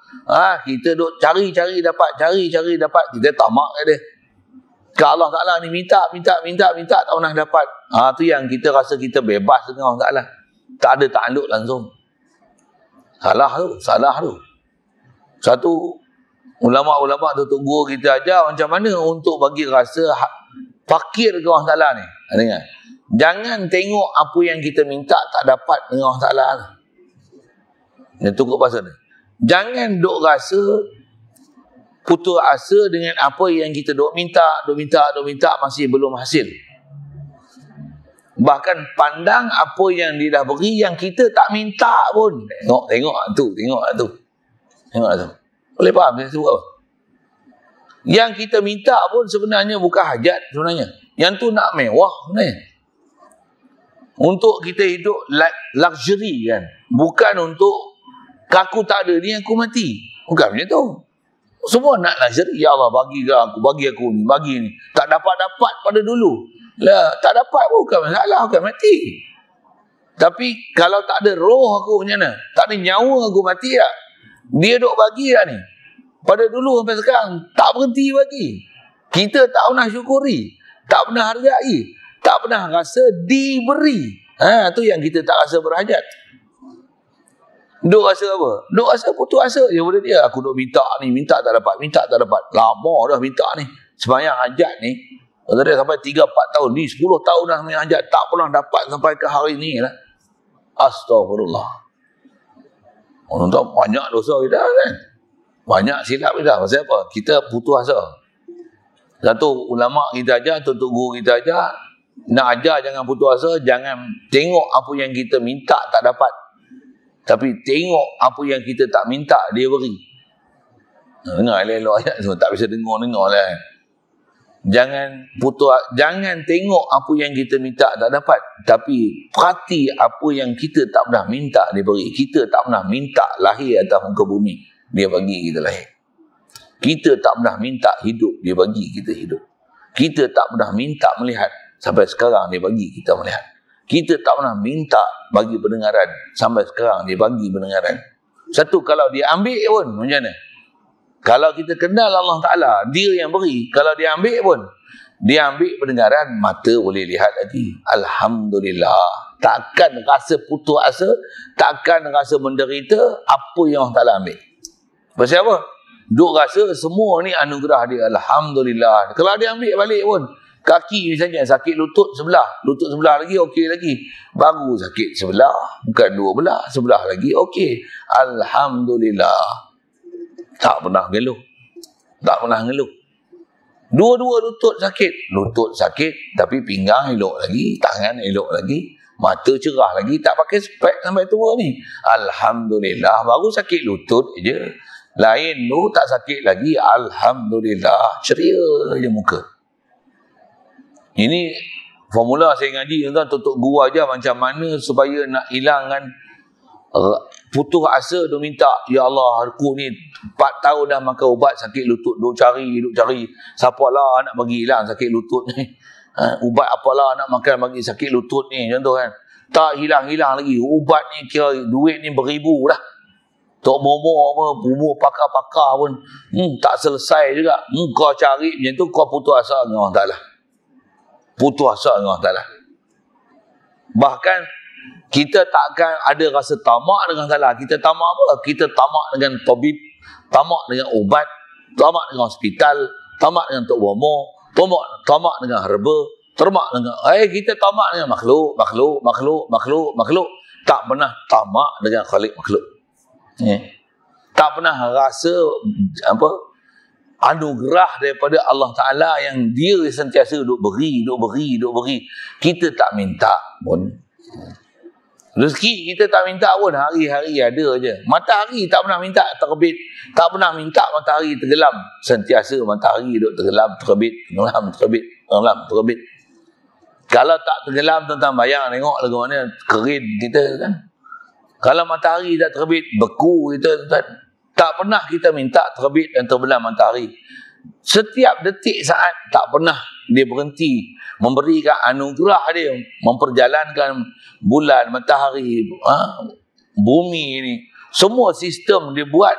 Kita duk cari dapat. Kita tamak kat dia. Kalau Allah Ta'ala ni minta, tak pernah dapat. Tu yang kita rasa kita bebas dengan Allah Ta'ala. Tak ada takluk langsung. Salah tu. Satu, ulama-ulama tu guru kita ajar macam mana untuk bagi rasa fakir ke Allah Ta'ala ni. Dengar. Jangan tengok apa yang kita minta tak dapat dengan Allah Ta'ala. Yang tukar pasal ni. Jangan duk rasa putus asa dengan apa yang kita duk minta masih belum hasil. Bahkan pandang apa yang dia dah beri yang kita tak minta pun. Tengok tu. Boleh faham saya sebut apa? Yang kita minta pun sebenarnya bukan hajat sebenarnya. Yang tu nak mewah sebenarnya. Untuk kita hidup luxury kan. Bukan untuk aku tak ada ni aku mati. Bukan macam tu. Semua nak luxury. Ya Allah bagi aku ni, bagi ni. Tak dapat pada dulu. Lah, tak dapat pun bukan masalah, bukan mati. Tapi kalau tak ada roh aku macam mana? Tak ada nyawa aku mati tak? Dia duk bagi tak ni? Pada dulu sampai sekarang tak berhenti bagi. Kita tak pernah syukuri, tak pernah hargai, tak pernah rasa diberi. Tu yang kita tak rasa berhajat. Duk rasa apa? Duk rasa putus asa je pada dia. Aku duk minta ni, minta tak dapat. Lama dah minta ni. Sembahyang hajat ni dia sampai 3-4 tahun ni, 10 tahun dah sembahyang hajat, tak pernah dapat sampai ke hari ni lah. Astagfirullah. Orang tahu banyak dosa kita kan. Banyak silap kita. Pasal apa? Kita putus asa. Satu, ulama kita ajar, tutup guru kita ajar, nak ajar jangan putus asa, jangan tengok apa yang kita minta tak dapat. Tapi tengok apa yang kita tak minta, dia beri. Dengar elok-elok ayat semua, tak bisa dengar lah. Jangan tengok apa yang kita minta tak dapat, tapi perhati apa yang kita tak pernah minta dia beri. Kita tak pernah minta lahir atas muka bumi, dia bagi kita lahir. Kita tak pernah minta hidup, dia bagi kita hidup. Kita tak pernah minta melihat, sampai sekarang dia bagi kita melihat. Kita tak pernah minta bagi pendengaran, sampai sekarang dia bagi pendengaran. Satu, kalau dia ambil pun macam mana? Kalau kita kenal Allah Ta'ala, dia yang beri. Kalau dia ambil pun, dia ambil pendengaran, mata boleh lihat lagi. Alhamdulillah. Takkan rasa putus asa, takkan rasa menderita apa yang Allah Ta'ala ambil. Pasal apa? Duk rasa semua ni anugerah dia. Alhamdulillah. Kalau dia ambil balik pun, kaki misalnya sakit lutut sebelah lagi okey lagi. Baru sakit sebelah, bukan dua belah, sebelah lagi okey. Alhamdulillah. Tak pernah ngeluh. Dua-dua lutut sakit, tapi pinggang elok lagi, tangan elok lagi, mata cerah lagi, tak pakai spek sampai tua ni. Alhamdulillah, baru sakit lutut je. Lain tu tak sakit lagi, alhamdulillah, ceria je muka. Ini formula saya ngaji tuan, tutup guru aja macam mana supaya nak hilangkan putus asa. Dia minta, ya Allah, aku ni 4 tahun dah makan ubat sakit lutut, duk cari siapalah nak bagi hilang sakit lutut ni, ubat apalah nak makan bagi sakit lutut ni, contoh kan, tak hilang-hilang lagi. Ubat ni kira duit ni beribu dah, tok bomo apa, bumbu pakar-pakar pun tak selesai juga. Kau cari macam tu, kau putus asa dengan Allah Ta'ala. Bahkan kita takkan ada rasa tamak dengan salah. Kita tamak apa? Kita tamak dengan tabib, tamak dengan ubat, tamak dengan hospital, tamak dengan tok bomo, tamak dengan herba, tamak dengan kita tamak dengan makhluk. Tak pernah tamak dengan khalik makhluk. Tak pernah rasa anugerah daripada Allah Ta'ala yang dia sentiasa duk beri. Kita tak minta pun. Rezeki kita tak minta pun, hari-hari ada je. Matahari tak pernah minta terbit, tak pernah minta matahari tenggelam. Sentiasa matahari duk tenggelam, terbit. Kalau tak tenggelam, tuan-tuan bayang tengok lagu mana kering kita kan. Kalau matahari tak terbit, beku kita, tuan-tuan. Tak pernah kita minta terbit dan terbenam matahari. Setiap detik saat tak pernah dia berhenti memberikan anugerah dia, memperjalankan bulan, matahari, bumi ini. Semua sistem dia buat.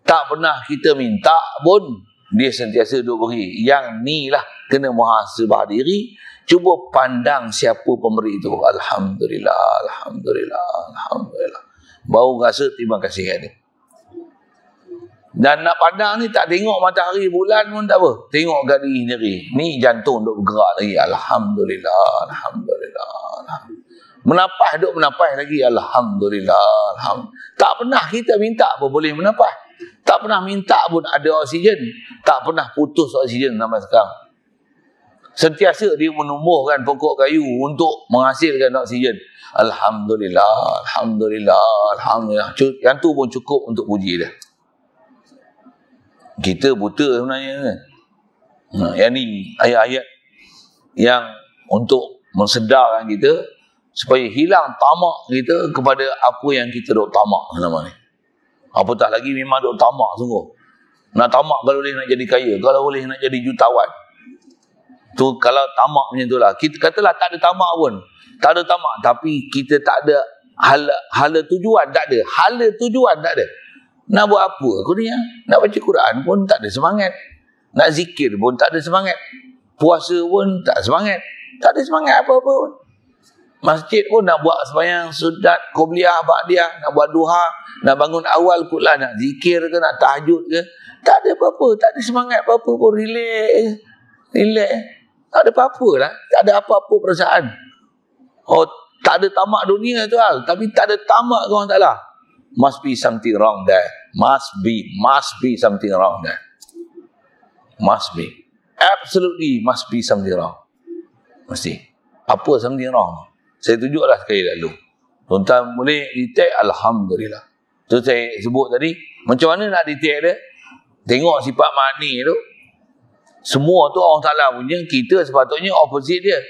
Tak pernah kita minta pun, dia sentiasa duk beri. Yang ni lah kena muhasabah diri. Cuba pandang siapa pemberi itu. Alhamdulillah. Baru rasa terima kasih kat dia. Dan nak pandang ni tak tengok matahari bulan pun tak apa. Tengok kat diri sendiri. Ni jantung duk bergerak lagi. Alhamdulillah. Alhamdulillah. Alhamdulillah. Menapah duk menapah lagi. Alhamdulillah. Alhamdulillah. Tak pernah kita minta pun boleh menapah. Tak pernah minta pun ada oksigen. Tak pernah putus oksigen sampai sekarang. Sentiasa dia menumbuhkan pokok kayu untuk menghasilkan oksigen. Alhamdulillah. Alhamdulillah. Alhamdulillah. Yang tu pun cukup untuk puji dia. Kita buta sebenarnya kan. Yang ni ayat-ayat yang untuk mensedarkan kita supaya hilang tamak kita kepada apa yang kita duk tamak nama ni. Apatah lagi memang duk tamak sungguh. Nak tamak kalau boleh nak jadi kaya, kalau boleh nak jadi jutawan. Tu kalau tamak macam itulah. Kita katalah tak ada tamak pun. Tak ada tamak tapi kita tak ada hala tujuan tak ada. Hala tujuan tak ada. Nak buat apa aku ni? Nak baca Quran pun tak ada semangat. Nak zikir pun tak ada semangat. Puasa pun tak semangat. Tak ada semangat apa-apa pun. Masjid pun nak buat sembahyang sunat, qobliyah, ba'diyah, nak buat duha, nak bangun awal pula, nak zikir ke, nak tahajud ke. Tak ada apa-apa. Tak ada semangat apa-apa pun. Relax. Tak ada apa-apa lah. Tak ada apa-apa perasaan. Oh, tak ada tamak dunia tu hal. Tapi tak ada tamak ke orang Ta'ala. Must be something wrong there. Must be something wrong there. Must be. Absolutely must be something wrong. Mesti. Apa something wrong? Saya tunjuklah sekali lalu. Tuan-tuan boleh detect, Alhamdulillah. Tu saya sebut tadi. Macam mana nak detect dia? Tengok sifat mani tu. Semua tu Allah Ta'ala punya. Kita sepatutnya opposite dia.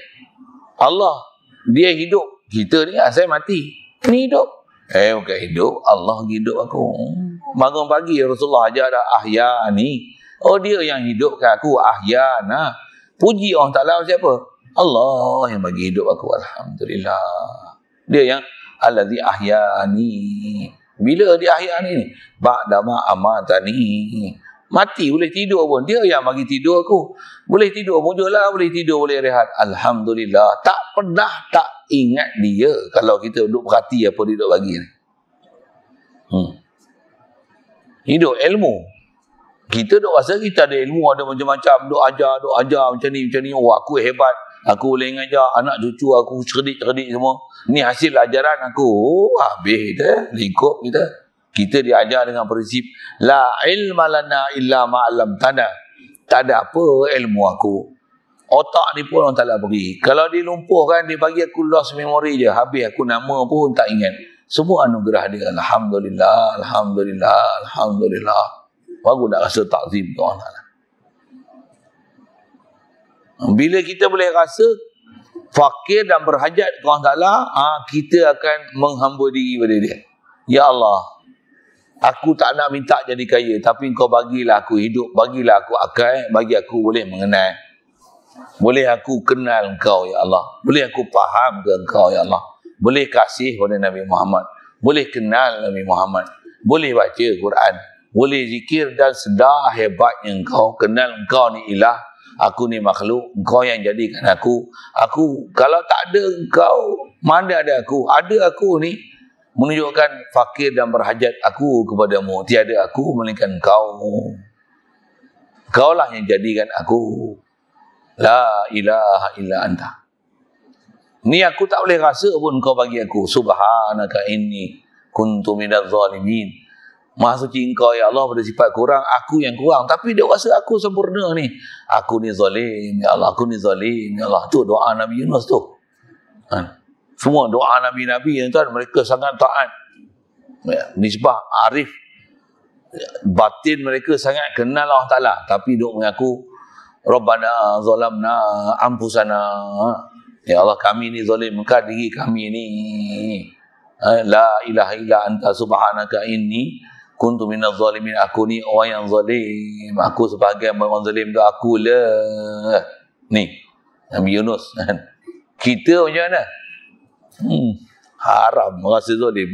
Allah, dia hidup. Kita ni, saya mati. Ni hidup. Bukan hidup. Allah hidup aku. Bangun pagi Rasulullah ajar dah ahyani. Oh, dia yang hidupkan aku. Ahyana. Puji Allah Ta'ala siapa? Allah yang bagi hidup aku. Alhamdulillah. Dia yang allazi ahyani. Bila dia ahyani ni? Ba'dama amatani. Mati boleh tidur pun. Dia yang bagi tidur aku. Boleh tidur mujurlah. Boleh tidur, boleh rehat. Alhamdulillah. Tak pernah tak ingat dia kalau kita duduk perhati apa dia duduk bagi ni. Hidup ilmu. Kita duduk rasa kita ada ilmu, ada macam-macam, duduk ajar macam ni. Oh, aku hebat. Aku boleh ngajar anak cucu aku cerdik semua. Ni hasil ajaran aku. Habis kita, lingkup kita. Kita diajar dengan prinsip la ilma lana illa ma'alam tanah. Tak ada apa ilmu aku. Otak ni pun orang Ta'ala beri. Kalau dia lumpuhkan, dia bagi aku lost memory je. Habis aku nama pun tak ingat. Semua anugerah dia. Alhamdulillah, Alhamdulillah, Alhamdulillah. Baru nak rasa takzim tu orang Ta'ala. Bila kita boleh rasa fakir dan berhajat ke Allah Ta'ala, kita akan menghamba diri pada dia. Ya Allah, aku tak nak minta jadi kaya, tapi Engkau bagilah aku hidup, bagilah aku akal, bagi aku boleh mengenal. Boleh aku kenal Engkau, Ya Allah. Boleh aku faham ke Engkau, Ya Allah. Boleh kasih pada Nabi Muhammad. Boleh kenal Nabi Muhammad. Boleh baca Quran. Boleh zikir dan sedar hebatnya Engkau. Kenal Engkau ni ilah. Aku ni makhluk. Engkau yang jadikan aku. Aku, kalau tak ada Engkau, mana ada aku? Ada aku ni menunjukkan fakir dan berhajat aku kepadamu. Tiada aku melainkan Engkau. Engkau lah yang jadikan aku. La ilaha illa anta. Ni aku tak boleh rasa pun Engkau bagi aku. Subhanaka inni kuntu minadz zalimin. Maha suci Engkau ya Allah pada sifat kurang, aku yang kurang. Tapi dia rasa aku sempurna ni. Aku ni zalim ya Allah, aku ni zalim ya Allah. Tu doa Nabi Yunus tu. Semua doa Nabi-Nabi yang tuan, mereka sangat taat. Nisbah arif. Batin mereka sangat kenal Allah Ta'ala. Tapi duk mengaku Rabbana zalamna anfusana. Ya Allah, kami ni zalim engkau diri kami ni. La ilaha illa anta subhanaka inni kuntu minaz zalimin. Aku ni orang yang zalim. Aku sebahagian orang zalim tu aku lah. Ni Nabi Yunus. Kita macam mana? Haram merasa zalim.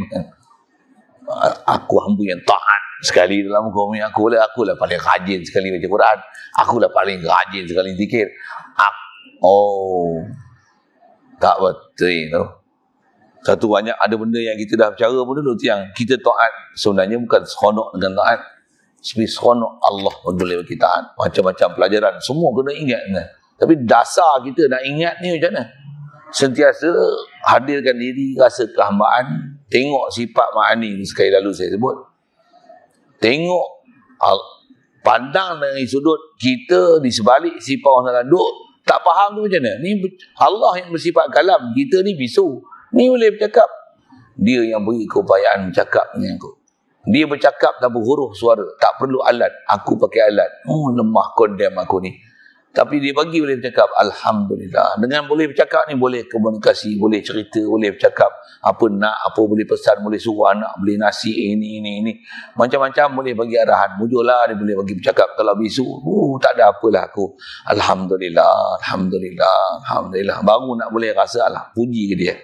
Aku hamba yang taat sekali dalam kaum ni. Akulah paling rajin sekali baca Quran. Akulah paling rajin sekali zikir. Tak betul tu. Satu banyak ada benda yang kita dah bercara pun dulu tu yang kita taat sebenarnya bukan seronok dengan taat. Sepi seronok Allah boleh bagi tahan. Macam-macam pelajaran semua kena ingat kan. Tapi dasar kita nak ingat ni macam mana? Sentiasa hadirkan diri, rasa kehambaan, tengok sifat ma'ani ni sekali lalu saya sebut. Tengok, pandang dari sudut kita di sebalik sifat orang Ta'ala. Duk tak faham tu macam mana? Ni Allah yang bersifat kalam, kita ni bisu. Ni boleh bercakap. Dia yang beri keupayaan bercakap dengan aku. Dia bercakap tanpa huruf suara, tak perlu alat. Aku pakai alat. Oh, lemah condemn aku ni. Tapi dia bagi boleh bercakap. Alhamdulillah. Dengan boleh bercakap ni boleh komunikasi, boleh cerita, boleh bercakap apa nak, apa boleh pesan, boleh suruh anak beli nasi, ini. Macam-macam boleh bagi arahan. Mujurlah dia boleh bagi bercakap. Kalau bisu, tak ada apalah aku. Alhamdulillah, Alhamdulillah, Alhamdulillah. Baru nak boleh rasa Allah. Puji ke dia.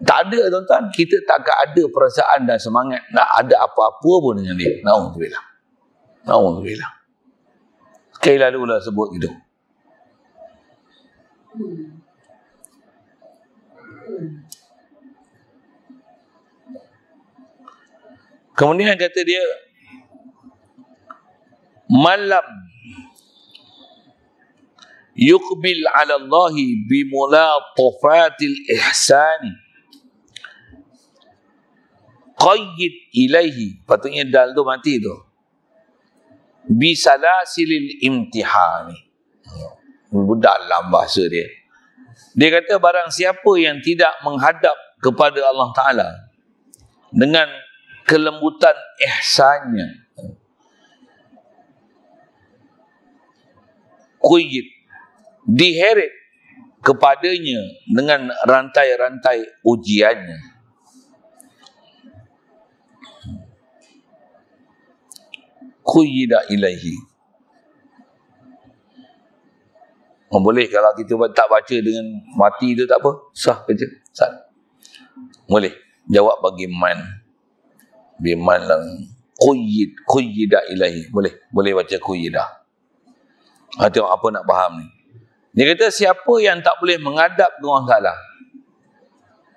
Tak ada tuan-tuan. Kita takkan ada perasaan dan semangat nak ada apa-apa pun dengan dia. Na'udzubillah. Na'udzubillah. Sekali lalu lah sebut gitu. Kemudian kata dia, malam yuqbil ala Allahi bimulatafatil ihsani qayyid ilaihi. Patutnya dal tu mati tu. Bisalasilil imtihani. Dalam bahasa dia. Dia kata barang siapa yang tidak menghadap kepada Allah Ta'ala dengan kelembutan ihsannya, quyid, diheret kepadanya dengan rantai-rantai ujiannya, quyida ilaihi. Boleh kalau kita tak baca dengan mati tu tak apa, sah kerja, sah. Boleh jawab bagi man, biman lang quyida ilaihi. Boleh baca quyida. Tengok apa nak faham ni. Dia kata siapa yang tak boleh menghadap ke Allah Ta'ala.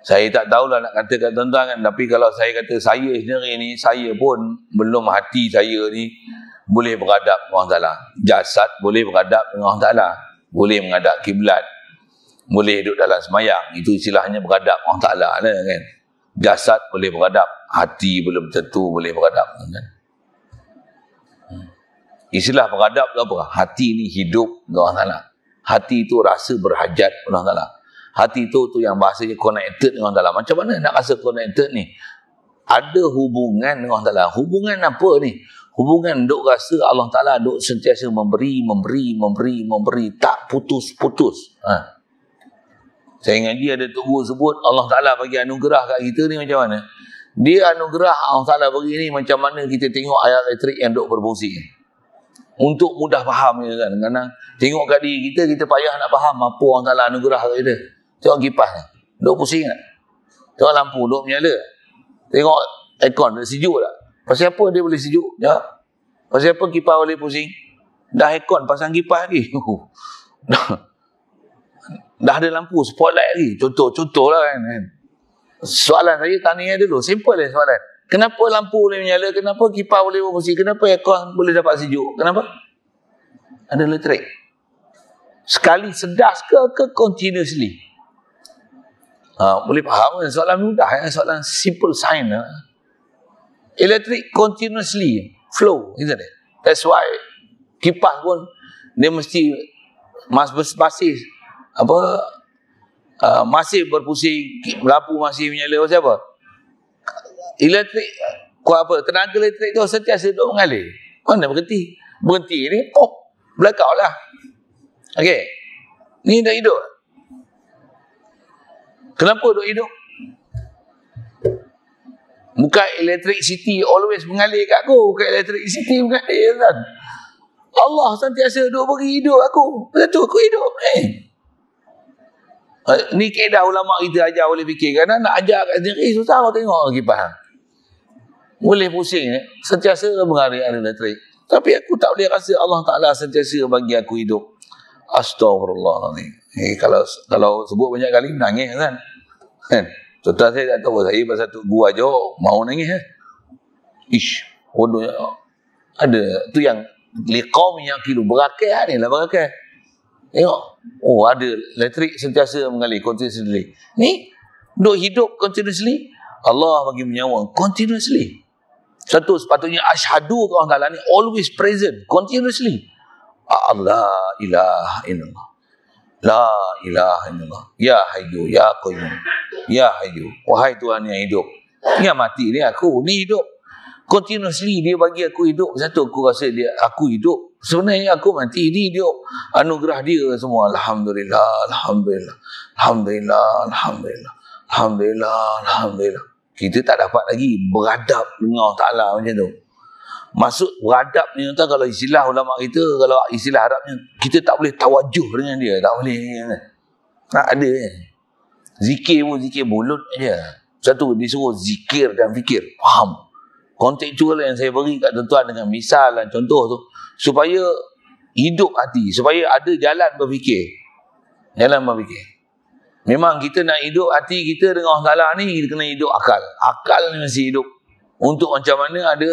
Saya tak tahulah nak kata kat tuan-tuan kan, tapi kalau saya kata saya sendiri ni, saya pun belum hati saya ni boleh beradab dengan Allah Ta'ala. Jasad boleh beradab dengan Allah Ta'ala. Boleh menghadap kiblat. Boleh duduk dalam semayang. Itu istilahnya beradab dengan Allah Ta'ala kan. Jasad boleh beradab. Hati belum tentu boleh beradab kan. Istilah beradab tu apa? Hati ni hidup dengan Allah Ta'ala. Hati itu rasa berhajat dengan Allah Ta'ala. Hati itu yang bahasanya connected dengan Allah Ta'ala. Macam mana nak rasa connected ni? Ada hubungan dengan Allah Ta'ala. Hubungan apa ni? Hubungan duk rasa Allah Ta'ala duk sentiasa memberi. Tak putus-putus. Saya ingat dia ada tok guru sebut Allah Ta'ala bagi anugerah kat kita ni macam mana? Dia anugerah Allah Ta'ala bagi ni macam mana kita tengok ayat elektrik yang duk berfungsi. Untuk mudah faham kan. Kadang-kadang tengok kat diri kita, kita payah nak faham apa Allah Ta'ala anugerah kat kita. Tengok kipas ni, duk pusing tak? Tengok lampu, duk menyala. Tengok aircon, sejuk tak? Pasal apa dia boleh sejuk? Ya. Pasal apa kipas boleh pusing? Dah aircon, pasang kipas lagi. Dah ada lampu, spotlight lagi. Contoh lah kan. Soalan saya tanya dulu, simple lah soalan. Kenapa lampu boleh menyala? Kenapa kipas boleh berfungsi? Kenapa aircon boleh dapat sejuk? Kenapa? Ada elektrik. Sekali sedas ke continuously? Boleh faham kan? Soalan mudah ya? Soalan simple sign. Elektrik continuously flow, isn't it? That's why kipas pun dia mesti masih berpusing, lampu masih menyala. Pasal apa? Elektrik, tenaga elektrik tu sentiasa duduk mengalir. Mana berhenti? Berhenti ni, blackout lah. Okey. Ni dah hidup. Kenapa duduk hidup? Bukan electricity always mengalir kat aku. Bukan electricity mengalir kan. Allah sentiasa duduk beri hidup aku. Betul aku hidup ni. Ni kaedah ulama kita ajar boleh fikir. Kerana nak ajar kat sendiri susah kau tengok kipas. Boleh pusing sentiasa mengalir elektrik. Tapi aku tak boleh rasa Allah Ta'ala sentiasa bagi aku hidup. Astaghfirullahaladzim. Kalau sebut banyak kali menangis kan. Contoh saya tak tahu. Saya pasal tu gua aja mau nangis. Bodohnya. Ada. Tu yang liqaum yaqilu. Berakal ni lah berakal. Tengok. Oh, ada elektrik sentiasa mengalir continuously. Ni duk hidup continuously. Allah bagi menyawa continuously. Satu sepatutnya asyhadu ke Allah Ta'ala ni always present continuously. Allah ilaha illallah. La ilaha illallah. Ya hayyu ya qayyum. Ya hayyu. Wahai Tuhan yang hidup. Yang mati ni aku. Ni hidup. Continuously dia bagi aku hidup. Satu aku rasa aku hidup. Sebenarnya aku mati. Ni hidup. Anugerah dia semua. Alhamdulillah. Alhamdulillah. Alhamdulillah. Alhamdulillah. Alhamdulillah. Alhamdulillah. Kita tak dapat lagi beradab dengan Allah Ta'ala macam tu. Maksud beradab ni tuan, kalau istilah ulama kita, kalau istilah Arabnya, kita tak boleh tawajuh dengan dia. Tak boleh. Tak ada. Zikir pun zikir mulut je. Satu, disuruh zikir dan fikir. Faham? Kontekstual yang saya beri kat tuan-tuan dengan misal dan contoh tu, supaya hidup hati, supaya ada jalan berfikir. Jalan berfikir. Memang kita nak hidup hati kita dengan Allah Ta'ala ni, kita kena hidup akal. Akal ni mesti hidup. Untuk macam mana ada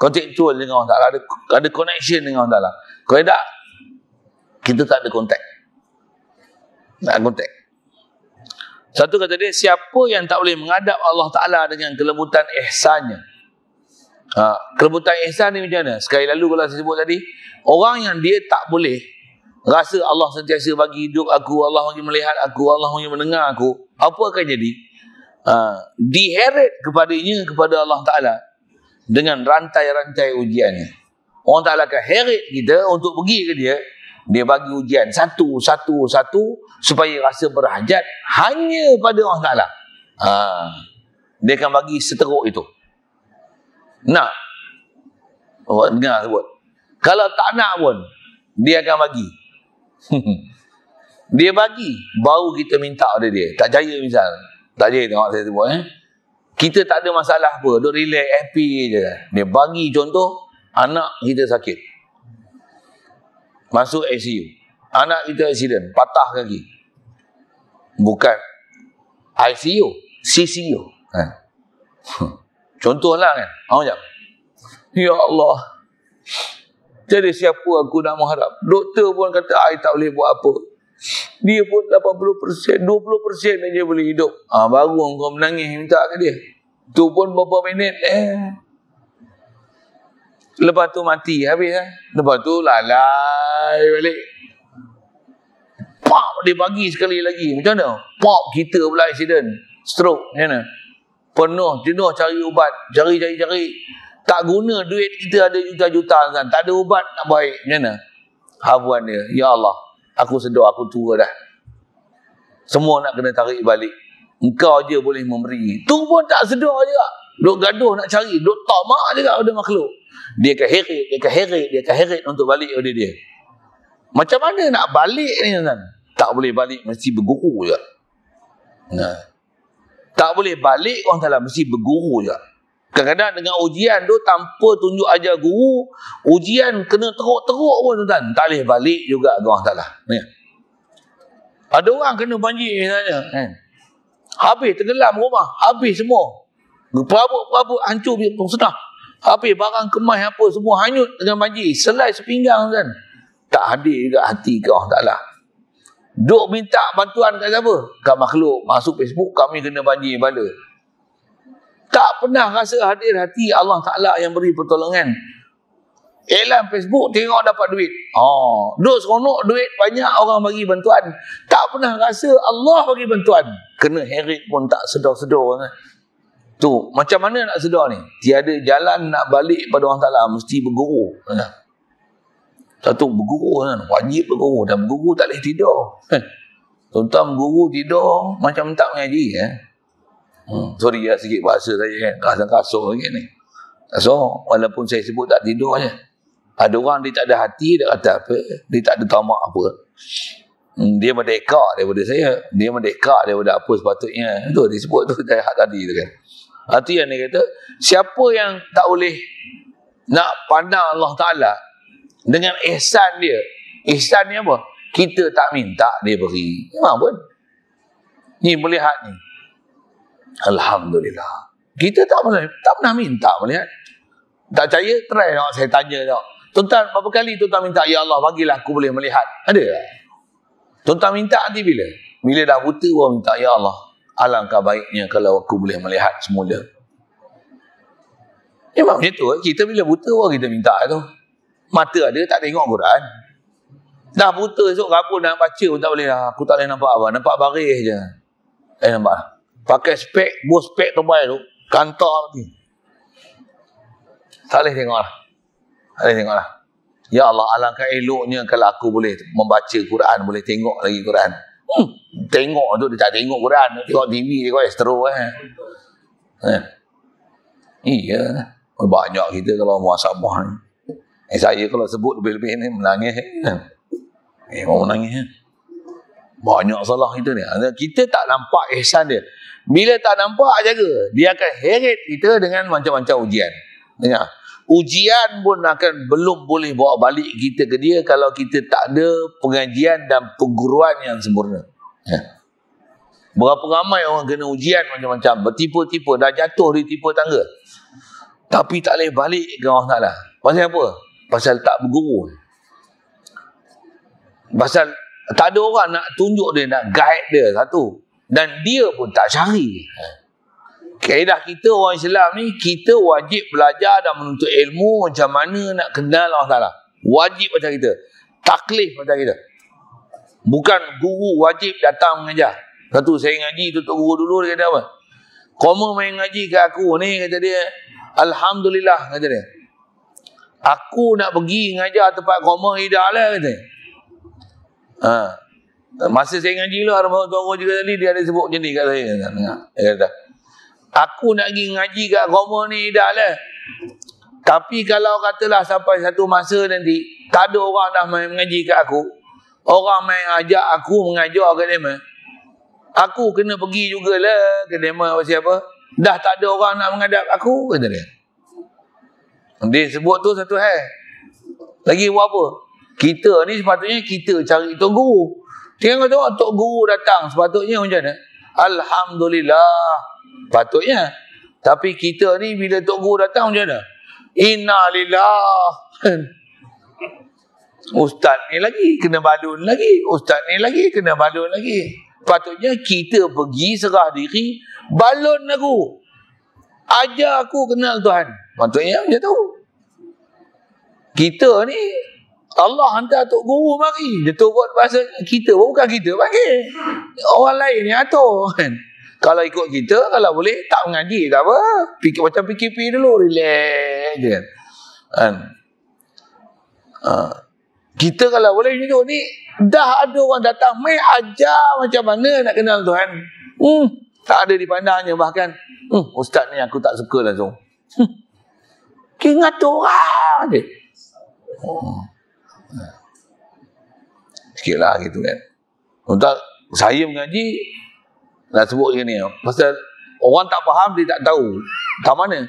kontekstual dengan Allah Ta'ala, ada connection dengan Allah Ta'ala. Kalau tak, kita tak ada kontak. Tak ada kontak. Satu kata dia, siapa yang tak boleh menghadap Allah Ta'ala dengan kelembutan ihsannya. Kelembutan ihsan ni macam mana? Sekali lalu kalau saya sebut tadi, orang yang dia tak boleh rasa Allah sentiasa bagi hidup aku, Allah bagi melihat aku, Allah bagi mendengar aku, apa akan jadi? Diheret kepadanya, kepada Allah Ta'ala dengan rantai-rantai ujiannya. Allah Ta'ala akan heret kita untuk pergi ke dia. Dia bagi ujian satu supaya rasa berhajat hanya pada Allah Ta'ala. Dia akan bagi seteruk itu. Nak? Awak dengar sebut. Kalau tak nak pun, dia akan bagi. Dia bagi, baru kita minta pada dia. Tak jaya misal. Tak jaya tengok saya sebut. Kita tak ada masalah apa. Duk relax, happy je. Dia bagi contoh, anak kita sakit. Masuk ICU. Anak kita accident, patah kaki. Bukan ICU, CCU. Contohlah kan. Macam, ya Allah. Jadi siapa aku nak mengharap? Doktor pun kata, I tak boleh buat apa. Dia pun 80%, 20% aja boleh hidup. Baru kau menangis minta ke dia. Tu pun berapa minit. Lepas tu mati habis. Lepas tu lalai balik. Pop dia bagi sekali lagi. Macam mana? Pop kita pula accident. Stroke. Macam mana? Penuh, jenuh cari ubat. Cari. Tak guna duit kita ada juta-juta kan. Tak ada ubat nak baik. Macam mana? Habuan dia. Ya Allah. Aku sedar aku tua dah. Semua nak kena tarik balik. Engkau je boleh memberi. Tu pun tak sedar juga. Duk gaduh nak cari. Duk tamak juga ada makhluk. Dia akan heret untuk balik pada dia. Macam mana nak balik ni kan? Tak boleh balik, mesti berguru juga. Tak boleh balik orang Ta'ala, mesti berguru juga. Kadang-kadang dengan ujian tu tanpa tunjuk ajar guru, ujian kena teruk-teruk pun tuan, tak boleh balik juga ke orang Ta'ala. Ada orang kena banjir misalnya. Habis tenggelam rumah, habis semua. Perabot-perabot hancur setengah. Habis barang kemas apa semua hanyut dengan banjir. Selai sepinggang kan. Tak hadir juga hati ke Allah Ta'ala. Duk minta bantuan kat siapa? Kat makhluk. Masuk Facebook, kami kena banjir bala. Tak pernah rasa hadir hati Allah Ta'ala yang beri pertolongan. Iklan Facebook, tengok dapat duit. Duk seronok duit, banyak orang bagi bantuan. Tak pernah rasa Allah bagi bantuan. Kena heret pun tak sedar-sedar kan. Tu, macam mana nak sedar ni? Tiada jalan nak balik pada Allah Ta'ala, mesti berguru. Satu, berguru kan? Wajib berguru. Dan berguru tak boleh tidur. Tuan-tuan berguru tidur macam tak mengaji. Sorry ya, sikit bahasa saya kan. Kasar-kasar lagi ni. So, walaupun saya sebut tak tidur je. Ada orang dia tak ada hati, dia kata apa? Dia tak ada tamak apa. Dia merdeka daripada saya. Dia merdeka daripada apa sepatutnya. Itu dia sebut tu dari hak tadi tu kan. Itu yang dia kata, siapa yang tak boleh nak pandang Allah Ta'ala dengan ihsan dia. Ihsan ni apa? Kita tak minta, dia beri. Memang pun. Ni melihat ni. Alhamdulillah. Kita tak pernah minta melihat. Tak percaya, try tengok, saya tanya tengok. Tuan-tuan, berapa kali tuan-tuan minta, ya Allah, bagilah aku boleh melihat? Ada tak? Tuan-tuan minta nanti bila? Bila dah buta, baru minta, ya Allah, alangkah baiknya kalau aku boleh melihat semula. Memang macam tu, kita bila buta, baru kita minta tu. Mata ada, tak tengok Quran. Dah buta, esok kabur nak baca pun tak boleh lah. Aku tak boleh nampak apa, nampak baris je. Nampak. Pakai spek, bos spek terbaik tu, kantor lagi. Tak boleh tengok lah. Tak boleh tengok lah. Ya Allah, alangkah eloknya kalau aku boleh membaca Quran, boleh tengok lagi Quran. Tengok tu, dia tak tengok Quran. Tengok TV, tengok Astro. Iya. Banyak kita kalau muhasabah ni. Saya kalau sebut lebih-lebih ni, menangis. Mau menangis. Banyak salah kita ni. Kita tak nampak ihsan dia. Bila tak nampak, jaga. Dia akan heret kita dengan macam-macam ujian. Dengar. Ujian pun akan belum boleh bawa balik kita ke dia kalau kita tak ada pengajian dan perguruan yang sempurna. Berapa ramai orang kena ujian macam-macam, bertipu-tipu, dah jatuh di tipu tangga, tapi tak boleh balik ke Allah Ta'ala. Pasal apa? Pasal tak berguru. Pasal tak ada orang nak tunjuk dia, nak guide dia, satu. Dan dia pun tak cari. Kaedah kita orang Islam ni, kita wajib belajar dan menuntut ilmu macam mana nak kenal Allah Ta'ala. Wajib macam kita. Taklif macam kita. Bukan guru wajib datang mengajar. Satu, saya ngaji, tutup guru dulu, dia kata apa? Koma main ngaji ke aku ni, kata dia. Alhamdulillah, kata dia. Aku nak pergi ngajar tempat koma hidah lah, kata. Masa saya ngaji lah, orang juga tadi, dia ada sebut macam ni kat saya. Dia kata, aku nak pergi ngaji kat agama ni dah lah. Tapi kalau katalah sampai satu masa nanti, tak ada orang dah main mengaji kat aku, orang main ajak aku mengajar kat dia, aku kena pergi jugalah ke dia siapa. Dah tak ada orang nak menghadap aku, kata dia. Dia sebut tu satu hal. Lagi buat apa? Kita ni sepatutnya kita cari Tok Guru. Tengok tengok Tok Guru datang, sepatutnya macam mana? Alhamdulillah. Patutnya. Tapi kita ni bila Tok Guru datang macam mana? Inna lillah. Ustaz ni lagi kena balun lagi. Ustaz ni lagi kena balun lagi. Patutnya kita pergi serah diri, balun aku. Ajar aku kenal Tuhan. Patutnya macam tu. Kita ni Allah hantar Tok Guru mari. Dia turut bahasa kita, bukan kita panggil. Orang lain yang atur kan. Kalau ikut kita, kalau boleh tak mengaji tak apa. Fikir macam PKP dulu, relax je kan. Kita kalau boleh macam tu ni, dah ada orang datang mai ajar macam mana nak kenal Tuhan. Tak ada dipandangnya, bahkan ustaz ni aku tak suka langsung. Ingat orang je. Sikitlah gitu kan. Untuk saya mengaji, nak sebut macam ni, pasal orang tak faham, dia tak tahu tak mana.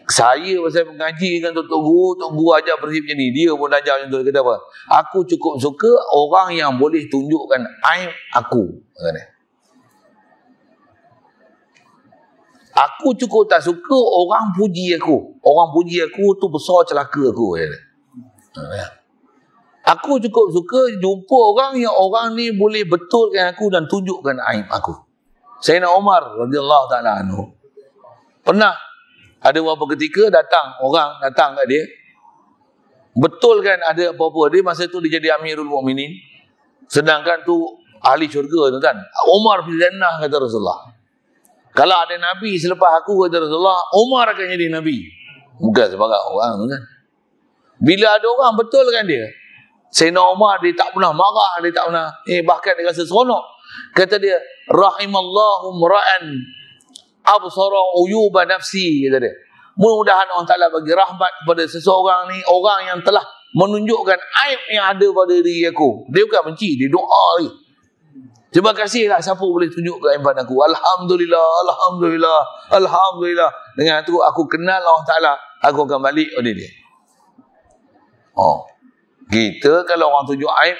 Saya pasal mengaji dengan Tok Guru ajar prinsip macam ni, dia pun ajar macam tu. Dia kata apa? Aku cukup suka orang yang boleh tunjukkan aib aku. Aku cukup tak suka orang puji aku. Orang puji aku tu besar celaka aku. Aku cukup suka jumpa orang yang orang ni boleh betulkan aku dan tunjukkan aib aku. Sayyidina Umar radhiyallahu ta'ala anhu pernah ada beberapa ketika orang datang kat dia, betulkan ada apa-apa. Dia masa tu dia jadi Amirul Mukminin, sedangkan tu ahli syurga tu kan. Umar fil jannah, kata Rasulullah. Kalau ada Nabi selepas aku, kata Rasulullah, Umar akan jadi Nabi. Bukan sebagai orang tu kan. Bila ada orang betulkan dia, Sayyidina Umar dia tak pernah marah, dia tak pernah bahkan dia rasa seronok. Kata dia, rahimallahu mra'an absara uyuba nafsi, kata dia. Mudah-mudahan Allah Ta'ala bagi rahmat kepada seseorang ni, orang yang telah menunjukkan aib yang ada pada diri aku. Dia bukan benci, dia doa lagi. Terima kasihlah siapa boleh tunjukkan aib pada aku. Alhamdulillah, Alhamdulillah, Alhamdulillah. Dengan itu aku kenal Allah Ta'ala, aku akan balik pada dia. Kita kalau orang tunjuk aib,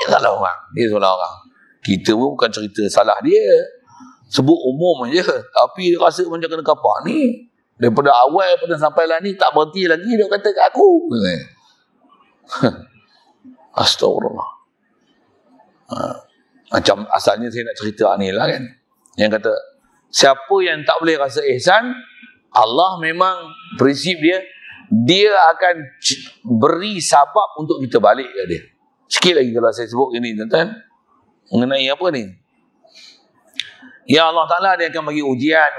salah orang. Dia salah orang. Kita pun bukan cerita salah dia, sebut umum je, tapi dia rasa macam kena kapak ni. Daripada awal pada sampai lah ni tak berhenti lagi dia kata kat aku. Astagfirullah. Macam asalnya saya nak cerita ni lah kan. Yang kata siapa yang tak boleh rasa ihsan, Allah memang prinsip dia akan beri sabab untuk kita balik ke dia. Sikit lagi kalau saya sebut ini tuan-tuan, mengenai apa ni? Ya Allah Ta'ala dia akan bagi ujian.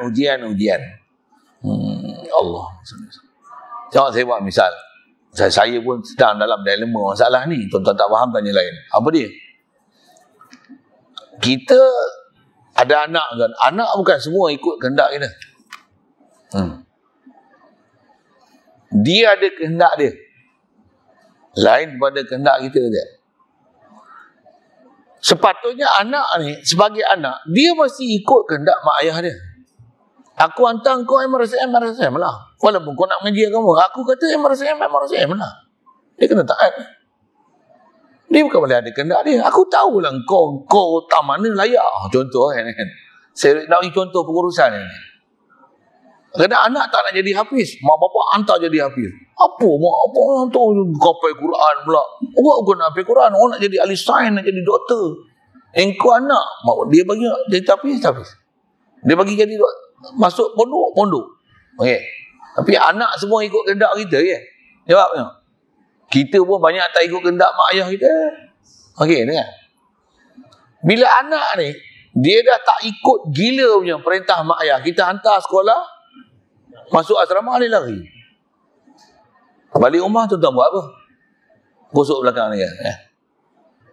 Allah. Tengok saya buat misal. Saya pun sedang dalam dilema masalah ni. Tuan-tuan tak faham tanya lain. Apa dia? Kita ada anak kan. Anak bukan semua ikut kehendak kita. Dia ada kehendak dia. Lain daripada kehendak kita je. Sepatutnya anak ni, sebagai anak, dia mesti ikut kehendak mak ayah dia. Aku hantar kau MRSM lah. Walaupun kau nak mengaji agama, aku kata MRSM lah. Dia kena taat. Dia bukan boleh ada kehendak dia. Aku tahulah kau tak mana layak. Contoh kan. Saya nak bagi contoh pengurusan ni. Kadang anak tak nak jadi hafiz, mak bapak hantar jadi hafiz. Apa hantar kapal Quran pula. Orang bukan nak hafiz Quran, orang nak jadi ahli sains, nak jadi doktor. Engkau anak, dia bagi jadi hafiz. Dia bagi jadi masuk pondok. Okey. Tapi anak semua ikut kehendak kita ke? Jawabnya. Kita pun banyak tak ikut kehendak mak ayah kita. Okey, dengar. Bila anak ni dia dah tak ikut gila punya perintah mak ayah, kita hantar sekolah, masuk asrama dia lari. Balik rumah tuan-tuan buat apa? Gosok belakang dia.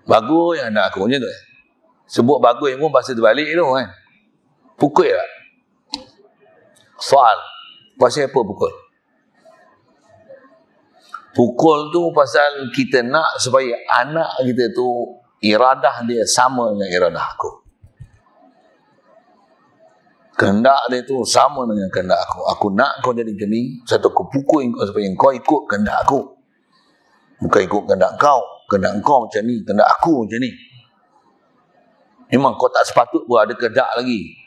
Bagus yang anak aku macam tu. Sebut bagus pun bahasa terbalik tu kan. Pukul tak? Soal. Pasal apa pukul? Pukul tu pasal kita nak supaya anak kita tu iradah dia sama dengan iradah aku. Kehendak dia tu sama dengan kehendak aku. Aku nak kau jadi macam ni, satu aku pukul kau supaya kau ikut kehendak aku. Bukan ikut kehendak kau. Kehendak kau macam ni, kehendak aku macam ni. Memang kau tak sepatut pun ada kehendak lagi.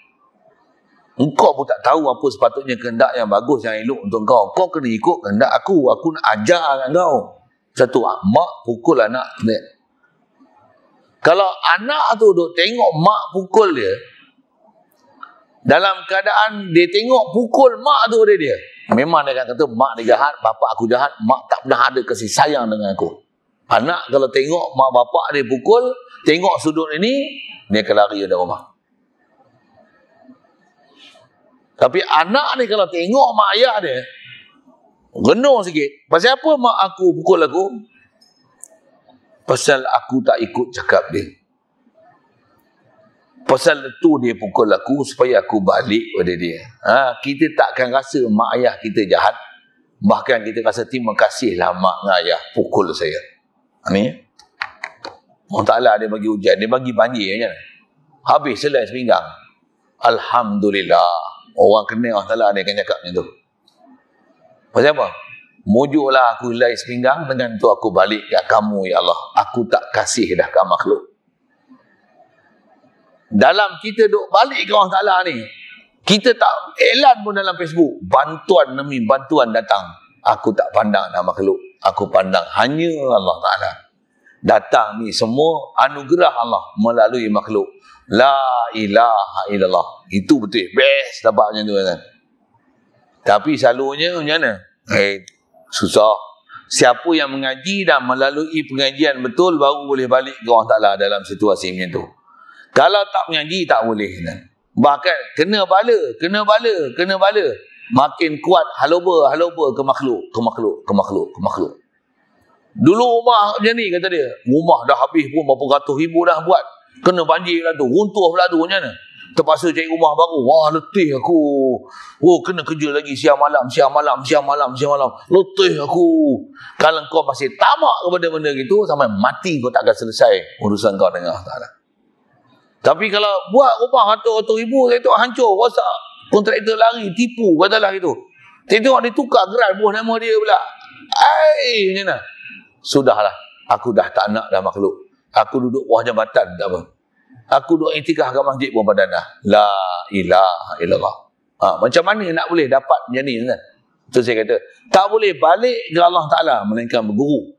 Engkau pun tak tahu apa sepatutnya kehendak yang bagus, yang elok untuk kau. Kau kena ikut kehendak aku. Aku nak ajar kat kau. Satu, mak pukul anak. Kalau anak tu duk tengok mak pukul dia, dalam keadaan dia tengok pukul mak tu dia, memang dia akan kata mak dia jahat, bapak aku jahat, mak tak pernah ada kasih sayang dengan aku. Anak kalau tengok mak bapak dia pukul, tengok sudut ini, dia akan lari dari rumah. Tapi anak ni kalau tengok mak ayah dia, renung sikit. Pasal apa mak aku pukul aku? Pasal aku tak ikut cakap dia. Pasal itu dia pukul aku supaya aku balik pada dia. Kita takkan rasa mak ayah kita jahat. Bahkan kita rasa terima kasihlah mak dan ayah pukul saya. Ni Allah Ta'ala dia bagi hujan, dia bagi banjir kan. Habis selai sepinggang. Alhamdulillah. Orang kenal Allah Ta'ala dia akan cakap macam tu. Pasal apa? Mujuklah aku selai sepinggang, dengan tu aku balik kat kamu ya Allah. Aku tak kasih dah kat makhluk. Dalam kita duk balik ke Allah Ta'ala ni, kita tak elan pun dalam Facebook, bantuan demi bantuan datang. Aku tak pandang dah makhluk, aku pandang hanya Allah Ta'ala. Datang ni semua anugerah Allah melalui makhluk. La ilaha illallah. Itu betul, best dapat macam tu kan. Tapi selalunya macam mana? Susah. Siapa yang mengaji dan melalui pengajian betul baru boleh balik ke Allah Ta'ala dalam situasi macam tu. Kalau tak mengaji tak boleh. Bahkan kena bala. Makin kuat haloba ke makhluk. Dulu rumah macam ni kata dia. Rumah dah habis pun berapa ratus ribu dah buat. Kena banjir pula tu, runtuh pula tu macam mana? Terpaksa cari rumah baru. Wah, letih aku. Oh, kena kerja lagi siang malam. Letih aku. Kalau kau masih tamak kepada benda gitu, sampai mati kau tak akan selesai urusan kau dengan Allah Ta'ala. Tapi kalau buat rumah ratus ribu, saya tengok hancur, rosak. Kontraktor lari, tipu, katalah itu. Saya tengok dia tukar gerai buah nama dia pula. Macam mana? Sudahlah. Aku dah tak nak dah makhluk. Aku duduk bawah jabatan, tak apa. Aku duduk iktikaf kat masjid pun badan dah. La ilaha illallah. Macam mana nak boleh dapat macam ni kan? Itu saya kata, tak boleh balik ke Allah Ta'ala melainkan berguru.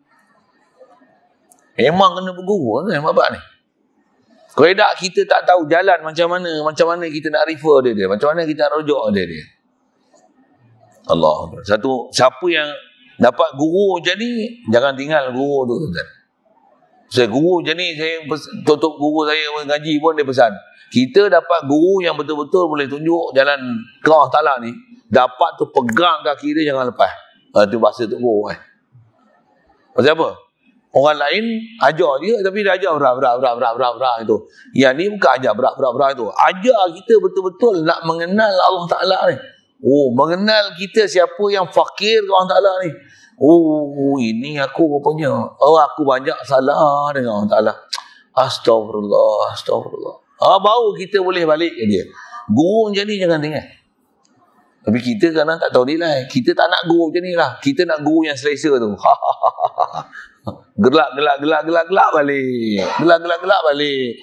Memang kena berguru kan bapak ni. Kalau tak kita tak tahu jalan macam mana kita nak refer dia, macam mana kita nak rujuk dia. Allah. Satu, siapa yang dapat guru macam ni, jangan tinggal guru tu. Saya guru macam ni, saya tutup guru saya mengaji pun dia pesan, kita dapat guru yang betul-betul boleh tunjuk jalan ke Allah Ta'ala ni, dapat tu pegang kaki dia, jangan lepas. Itu bahasa tu guru. Pasal apa? Orang lain ajar dia, tapi dia ajar berat itu. Yang ni bukan ajar berat itu. Ajar kita betul-betul nak mengenal Allah Ta'ala ni. Mengenal kita siapa yang fakir ke Allah Ta'ala ni. Ini aku rupanya. Aku banyak salah dengan Allah Ta'ala. Astagfirullah. Baru kita boleh balik ke dia. Guru macam ni jangan tinggal. Tapi kita kadang tak tahu nilai. Kita tak nak guru macam ni lah. Kita nak guru yang selesa tu. Gelak balik. Gelak balik.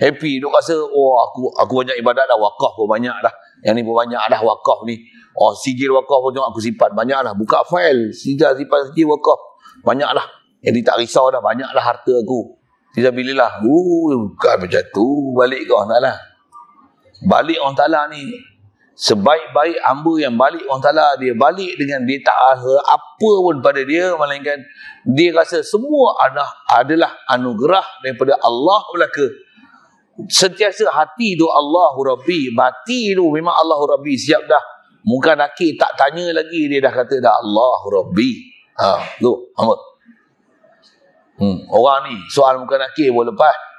Happy. Duk rasa, aku banyak ibadat dah. Wakaf pun banyak dah. Yang ni pun banyak dah wakaf ni. Sijil wakaf pun aku simpan banyak dah. Buka file. Simpan sijil wakaf. Banyak dah. Jadi tak risau dah. Banyak dah harta aku. Fisabilillah. Bukan macam tu. Balik ke Allah Ta'ala. Balik Allah Ta'ala ni, sebaik-baik hamba yang balik Allah Ta'ala, dia balik dengan dia tak ada apa pun pada dia, melainkan dia rasa semua adalah anugerah daripada Allah belaka. Sentiasa hati tu Allahu Rabbi, batin tu memang Allahu Rabbi, siap dah. Muka nakir tak tanya lagi, dia dah kata dah Allahu Rabbi. Tu hamba. Orang ni soal muka nakir boleh lepas.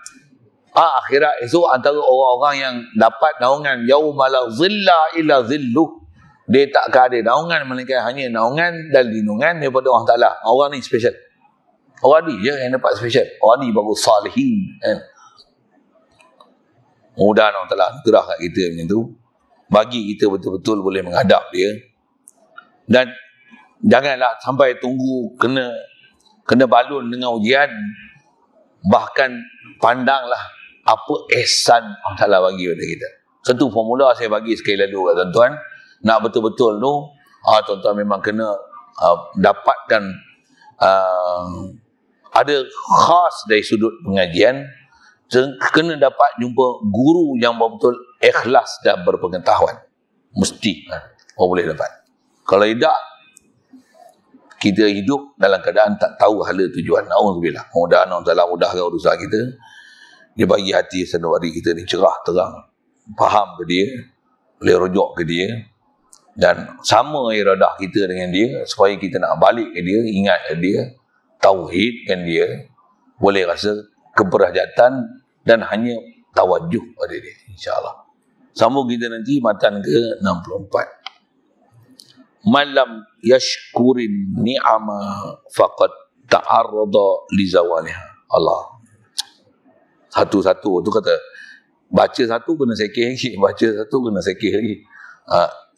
Akhirat esok antara orang-orang yang dapat naungan yauma la zilla illa zilluh, dia tak ada naungan melainkan hanya naungan dan lindungan daripada Allah Ta'ala. Orang ni special. Orang ni je yang dapat special. Orang ni baru salihin kan. Mudah Allah Ta'ala terah kat kita macam tu, bagi kita betul-betul boleh menghadap dia. Dan janganlah sampai tunggu kena balun dengan ujian. Bahkan pandanglah apa ihsan Allah Ta'ala bagi pada kita. Satu formula saya bagi sekali lalu kat tuan-tuan. Nak betul-betul tu, tuan-tuan memang kena dapatkan ada khas dari sudut pengajian. Kena dapat jumpa guru yang betul ikhlas dan berpengetahuan. Mesti boleh dapat. Kalau tidak, kita hidup dalam keadaan tak tahu hala tujuan. Alhamdulillah. Mudah-mudahan Allah Ta'ala mudahkan urusan kita. Dia bagi hati sanubari kita ni cerah, terang. Faham ke dia, boleh rujuk ke dia. Dan sama iradah kita dengan dia, supaya kita nak balik ke dia, ingat ke dia, tauhidkan dia, boleh rasa keberhajatan dan hanya tawajuh pada dia, insyaAllah. Sambung kita nanti matan ke 64. Malam yashkurin ni'ama faqad ta'arrada li zawaliha. Allah. Satu-satu tu kata, baca satu kena sekir lagi, baca satu kena sekir lagi.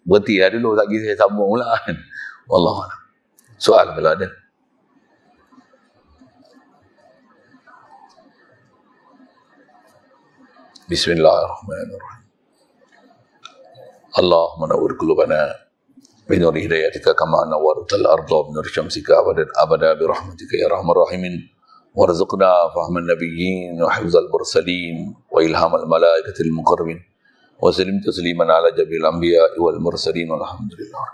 Berhentilah dulu, tak kira saya sambung pula kan. Wallah. Soal kalau ada. Bismillahirrahmanirrahim. Allahumma nawwir qulubana binur hidayatika kama nawwartal arda binur syamsika abada birahmatika ya arhamar rahimin. Warzuqna fahman nabiyyin wa hifzal mursalin wa ilhamal malaikatil muqarrabin wa sallim tasliman ala jabil anbiya wal mursalin walhamdulillah.